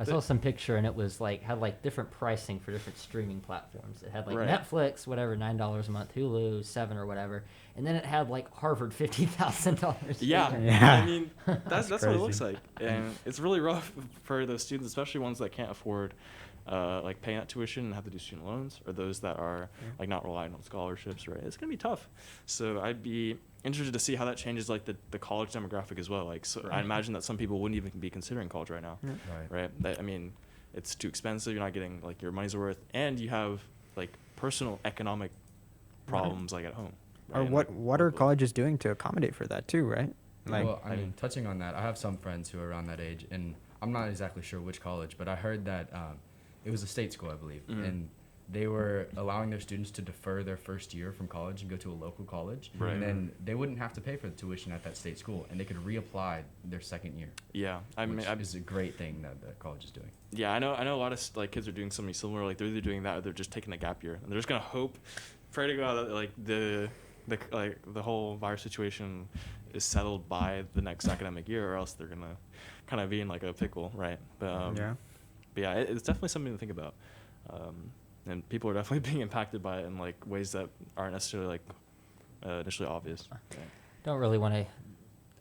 I saw some picture and it was like had like different pricing for different streaming platforms. It had like Netflix, whatever, $9 a month, Hulu, $7 or whatever, and then it had like Harvard $50,000. Yeah, I mean that's what it looks like, and it's really rough for those students, especially ones that can't afford like paying that tuition and have to do student loans, or those that are like not relying on scholarships, right? It's gonna be tough. So I'd be interested to see how that changes like the college demographic as well. Like, so I imagine that some people wouldn't even be considering college right now, right? I mean, it's too expensive. You're not getting like your money's worth, and you have like personal economic problems like at home. Right? Or what are colleges doing to accommodate for that too, right? Like, well, I mean, touching on that, I have some friends who are around that age, and I'm not exactly sure which college, but I heard that it was a state school, I believe, and they were allowing their students to defer their first year from college and go to a local college, and then they wouldn't have to pay for the tuition at that state school, and they could reapply their second year. Yeah, I mean, is a great thing that the college is doing. Yeah, I know a lot of like kids are doing something similar. Like they're either doing that or they're just taking a gap year, and they're just gonna pray to God that like the whole virus situation is settled by the next academic year, or else they're gonna kind of be in like a pickle, right? But yeah, it's definitely something to think about. And people are definitely being impacted by it in like ways that aren't necessarily like initially obvious. Right? Don't really want to.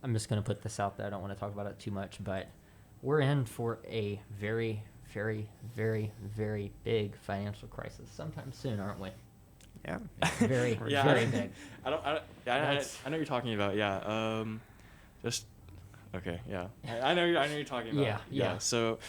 I'm just going to put this out there. I don't want to talk about it too much, but we're in for a very, very, very, very big financial crisis sometime soon, aren't we? Yeah. Very, very big. I know what you're talking about. Yeah. Just okay. Yeah. I know you're talking about. Yeah. So.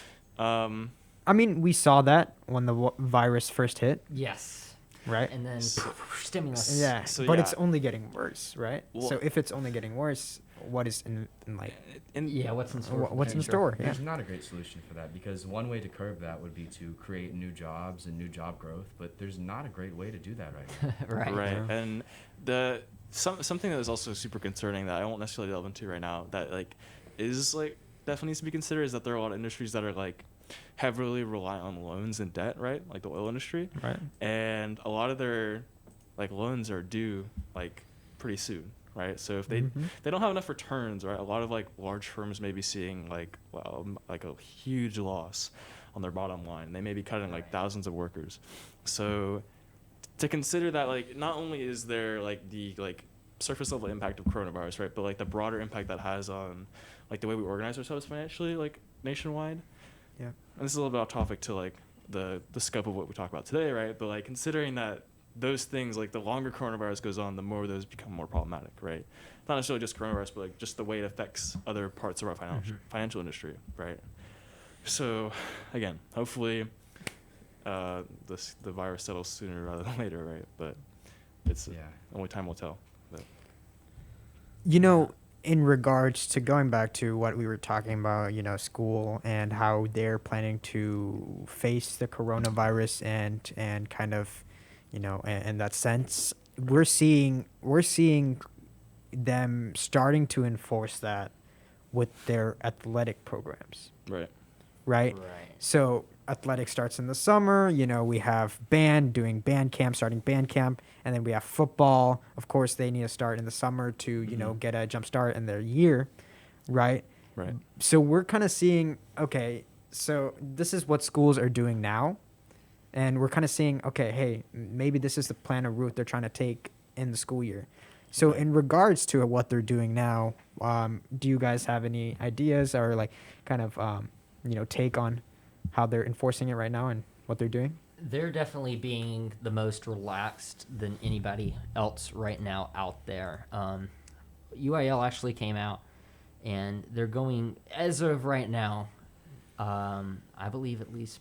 I mean, we saw that when the virus first hit. Yes. Right? And then stimulus. Yeah. But it's only getting worse, right? Well, so if it's only getting worse, what is in like... what's in store? What's in store? Yeah. There's not a great solution for that, because one way to curb that would be to create new jobs and new job growth, but there's not a great way to do that right now. Right. And something that is also super concerning that I won't necessarily delve into right now that like is like definitely needs to be considered is that there are a lot of industries that are like heavily rely on loans and debt, right? Like the oil industry. Right. And a lot of their like loans are due like pretty soon, right? So if they don't have enough returns, right? A lot of like large firms may be seeing like a huge loss on their bottom line. They may be cutting like thousands of workers. So to consider that like not only is there like the like surface level impact of coronavirus, right? But like the broader impact that has on like the way we organize ourselves financially, like nationwide. Yeah. And this is a little bit off topic to like the scope of what we talk about today, right? But like considering that those things, like the longer coronavirus goes on, the more those become more problematic, right? Not necessarily just coronavirus, but like just the way it affects other parts of our financial industry, right? So again, hopefully the virus settles sooner rather than later, right? But it's only time will tell. But. In regards to going back to what we were talking about, school and how they're planning to face the coronavirus and kind of, in that sense, we're seeing them starting to enforce that with their athletic programs. Right. So athletics starts in the summer. We have starting band camp, and then we have football. Of course, they need to start in the summer to, get a jump start in their year, right? Right. So we're kind of seeing, okay, so this is what schools are doing now, and we're kind of seeing, okay, hey, maybe this is the plan of route they're trying to take in the school year. So in regards to what they're doing now, do you guys have any ideas or like kind of take on how they're enforcing it right now and what they're doing? They're definitely being the most relaxed than anybody else right now out there. UIL actually came out, and they're going, as of right now, I believe at least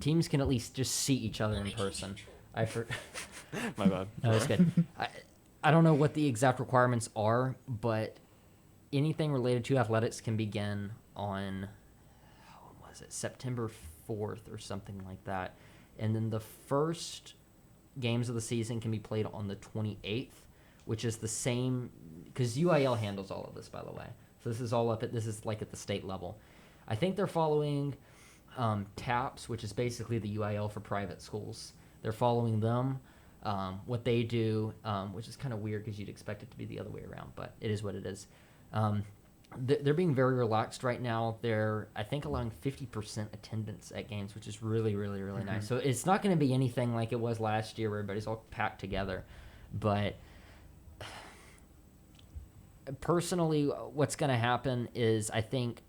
teams can at least just see each other in person. My bad. No, that's good. I don't know what the exact requirements are, but anything related to athletics can begin on, what was it, September 4th or something like that. And then the first games of the season can be played on the 28th, which is the same, because UIL handles all of this, by the way. So this is all this is like at the state level. I think they're following TAPS, which is basically the UIL for private schools. They're following them. What they do, which is kind of weird because you'd expect it to be the other way around, but it is what it is. They're being very relaxed right now. They're, I think, allowing 50% attendance at games, which is really, really, really nice. So it's not going to be anything like it was last year where everybody's all packed together. But personally, what's going to happen is I think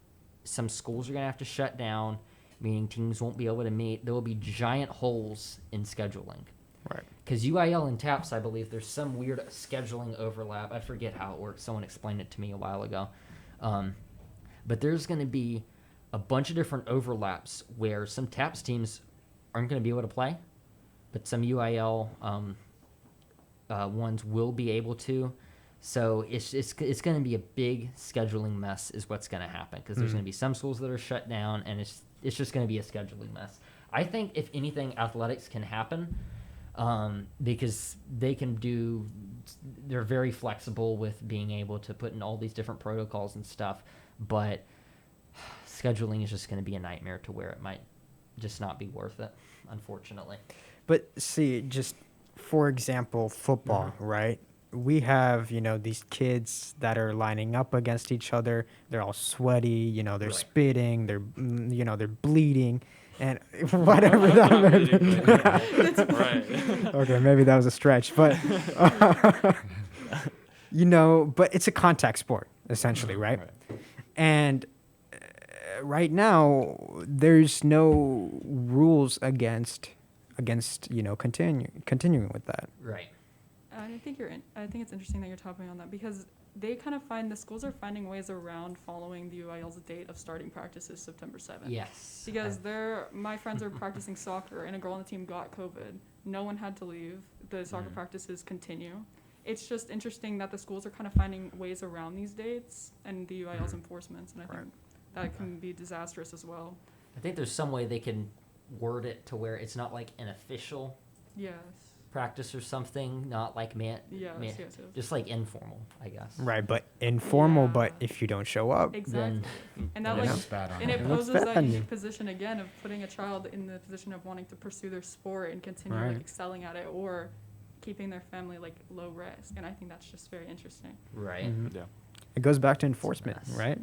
some schools are going to have to shut down, meaning teams won't be able to meet. There will be giant holes in scheduling. Right. Because UIL and TAPS, I believe, there's some weird scheduling overlap. I forget how it works. Someone explained it to me a while ago. But there's going to be a bunch of different overlaps where some TAPS teams aren't going to be able to play, but some UIL ones will be able to. So it's going to be a big scheduling mess is what's going to happen, because there's going to be some schools that are shut down, and it's just going to be a scheduling mess. I think, if anything, athletics can happen. Because they're very flexible with being able to put in all these different protocols and stuff, but scheduling is just going to be a nightmare to where it might just not be worth it, unfortunately. But see, just for example, football, right? We have, these kids that are lining up against each other. They're all sweaty, they're spitting, they're bleeding. And whatever that may be. Right. Okay, maybe that was a stretch, but but it's a contact sport essentially, right? And right now there's no rules against continuing with that. Right. I think it's interesting that you're topping on that, because the schools are finding ways around following the UIL's date of starting practices September 7th. Yes. Because my friends are practicing soccer, and a girl on the team got COVID. No one had to leave. The soccer practices continue. It's just interesting that the schools are kind of finding ways around these dates and the UIL's enforcements, and I think that can be disastrous as well. I think there's some way they can word it to where it's not like an official practice or something, not like just like informal, I guess. Right, but informal, but if you don't show up, exactly. And that it poses that unique position again of putting a child in the position of wanting to pursue their sport and continue excelling at it, or keeping their family low risk. And I think that's just very interesting. Right. Yeah. It goes back to enforcement, right?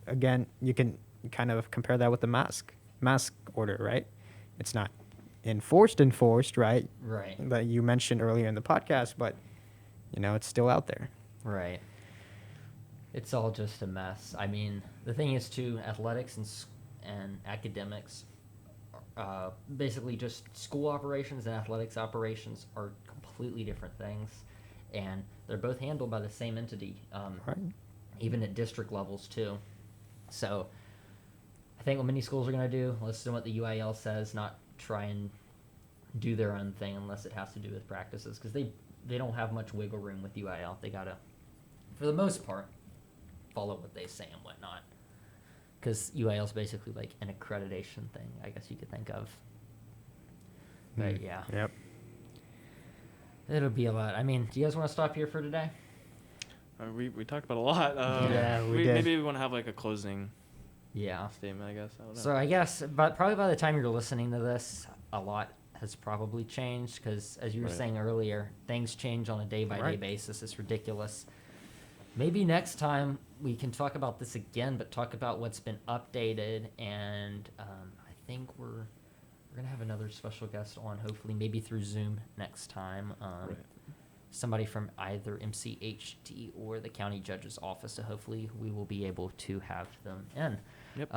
Again, you can kind of compare that with the mask order, right? It's not enforced, right? Right. That you mentioned earlier in the podcast, but it's still out there. Right. It's all just a mess. I mean, the thing is too, athletics and academics, basically just school operations and athletics operations are completely different things, and they're both handled by the same entity, even at district levels too. So I think what many schools are going to do, listen to what the UIL says, not try and do their own thing unless it has to do with practices, because they don't have much wiggle room with UIL. They gotta, for the most part, follow what they say and whatnot, because UIL is basically like an accreditation thing, I guess you could think of. But yeah. Yep. It'll be a lot. I mean, do you guys want to stop here for today? We talked about a lot. Yeah, we did. Maybe we want to have a closing Yeah. statement, I guess. I don't know. So I guess, but probably by the time you're listening to this, a lot has probably changed, because as you were saying earlier, things change on a day-by-day basis. It's ridiculous. Maybe next time we can talk about this again, but talk about what's been updated, and I think we're gonna have another special guest on, hopefully maybe through Zoom next time. Somebody from either MCHD or the county judge's office, so hopefully we will be able to have them in. Yep.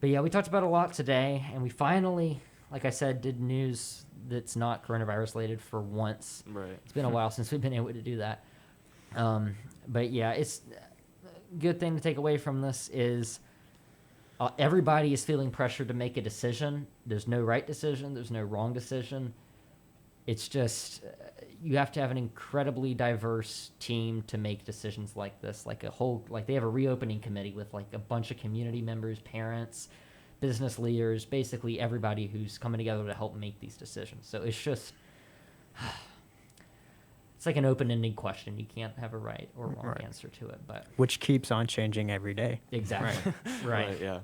But yeah, we talked about a lot today, and we finally, like I said, did news that's not coronavirus related for once. Right. It's been a while since we've been able to do that. But yeah, it's a good thing to take away from this is everybody is feeling pressure to make a decision. There's no right decision. There's no wrong decision. It's just you have to have an incredibly diverse team to make decisions like this. Like they have a reopening committee with like a bunch of community members, parents, business leaders, basically everybody who's coming together to help make these decisions. So it's just it's like an open-ended question. You can't have a right or wrong answer to it, but which keeps on changing every day. Exactly. Right. Yeah.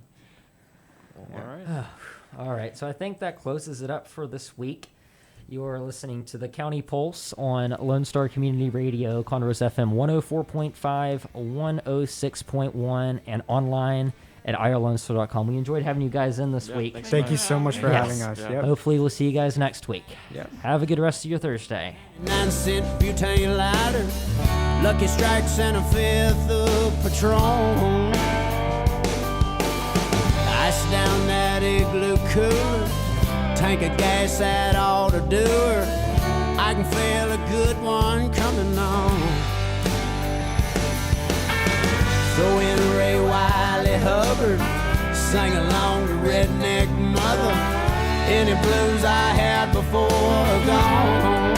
Well, all right. All right. So I think that closes it up for this week. You're listening to the County Pulse on Lone Star Community Radio, Conroe's FM 104.5, 106.1, and online at irlonestar.com. We enjoyed having you guys in this week. Thank you so much for having us. Yeah. Yep. Hopefully we'll see you guys next week. Yep. Have a good rest of your Thursday. 9-cent butane lighter, Lucky Strikes and a fifth of Patron. Ice down that igloo cooler, tank of gas that ought to do her. I can feel a good one coming on. Throw in Ray Wiley Hubbard, sing along to Redneck Mother. Any blues I had before are gone.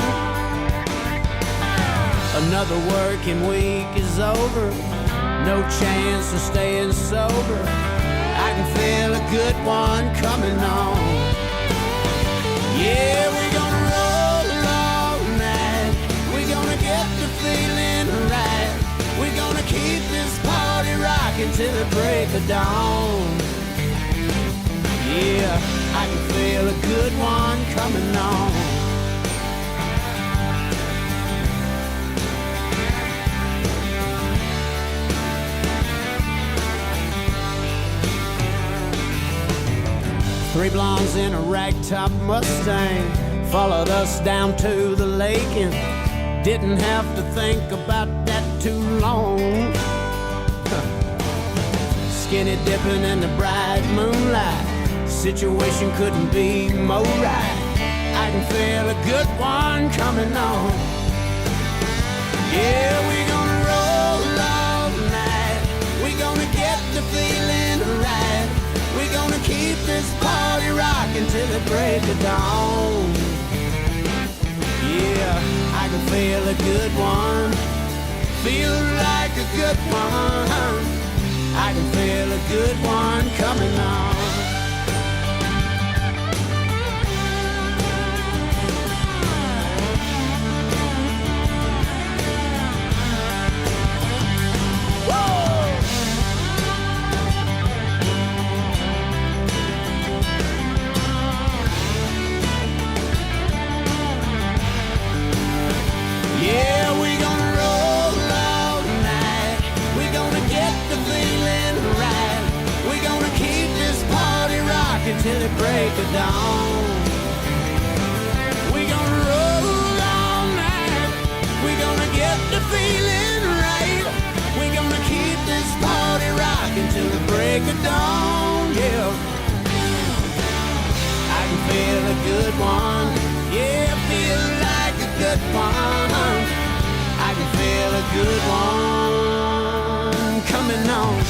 Another working week is over, no chance of staying sober. I can feel a good one coming on. Yeah, we're gonna roll all night. We're gonna get the feeling right. We're gonna keep this party rocking till the break of dawn. Yeah, I can feel a good one coming on. Three blondes in a ragtop Mustang followed us down to the lake and didn't have to think about that too long. Skinny dipping in the bright moonlight, situation couldn't be more right. I can feel a good one coming on. Yeah, we're gonna roll all night. We're gonna get the feeling right. We're gonna keep this party rocking till the break of dawn. Yeah, I can feel a good one. Feel like a good one. I can feel a good one coming on. Yeah, we're gonna roll all night. We're gonna get the feeling right. We're gonna keep this party rocking till the break of dawn. We're gonna roll all night. We're gonna get the feeling right. We're gonna keep this party rocking till the break of dawn. Yeah, I can feel a good one. Yeah, feel like a good one. I can feel a good one coming on.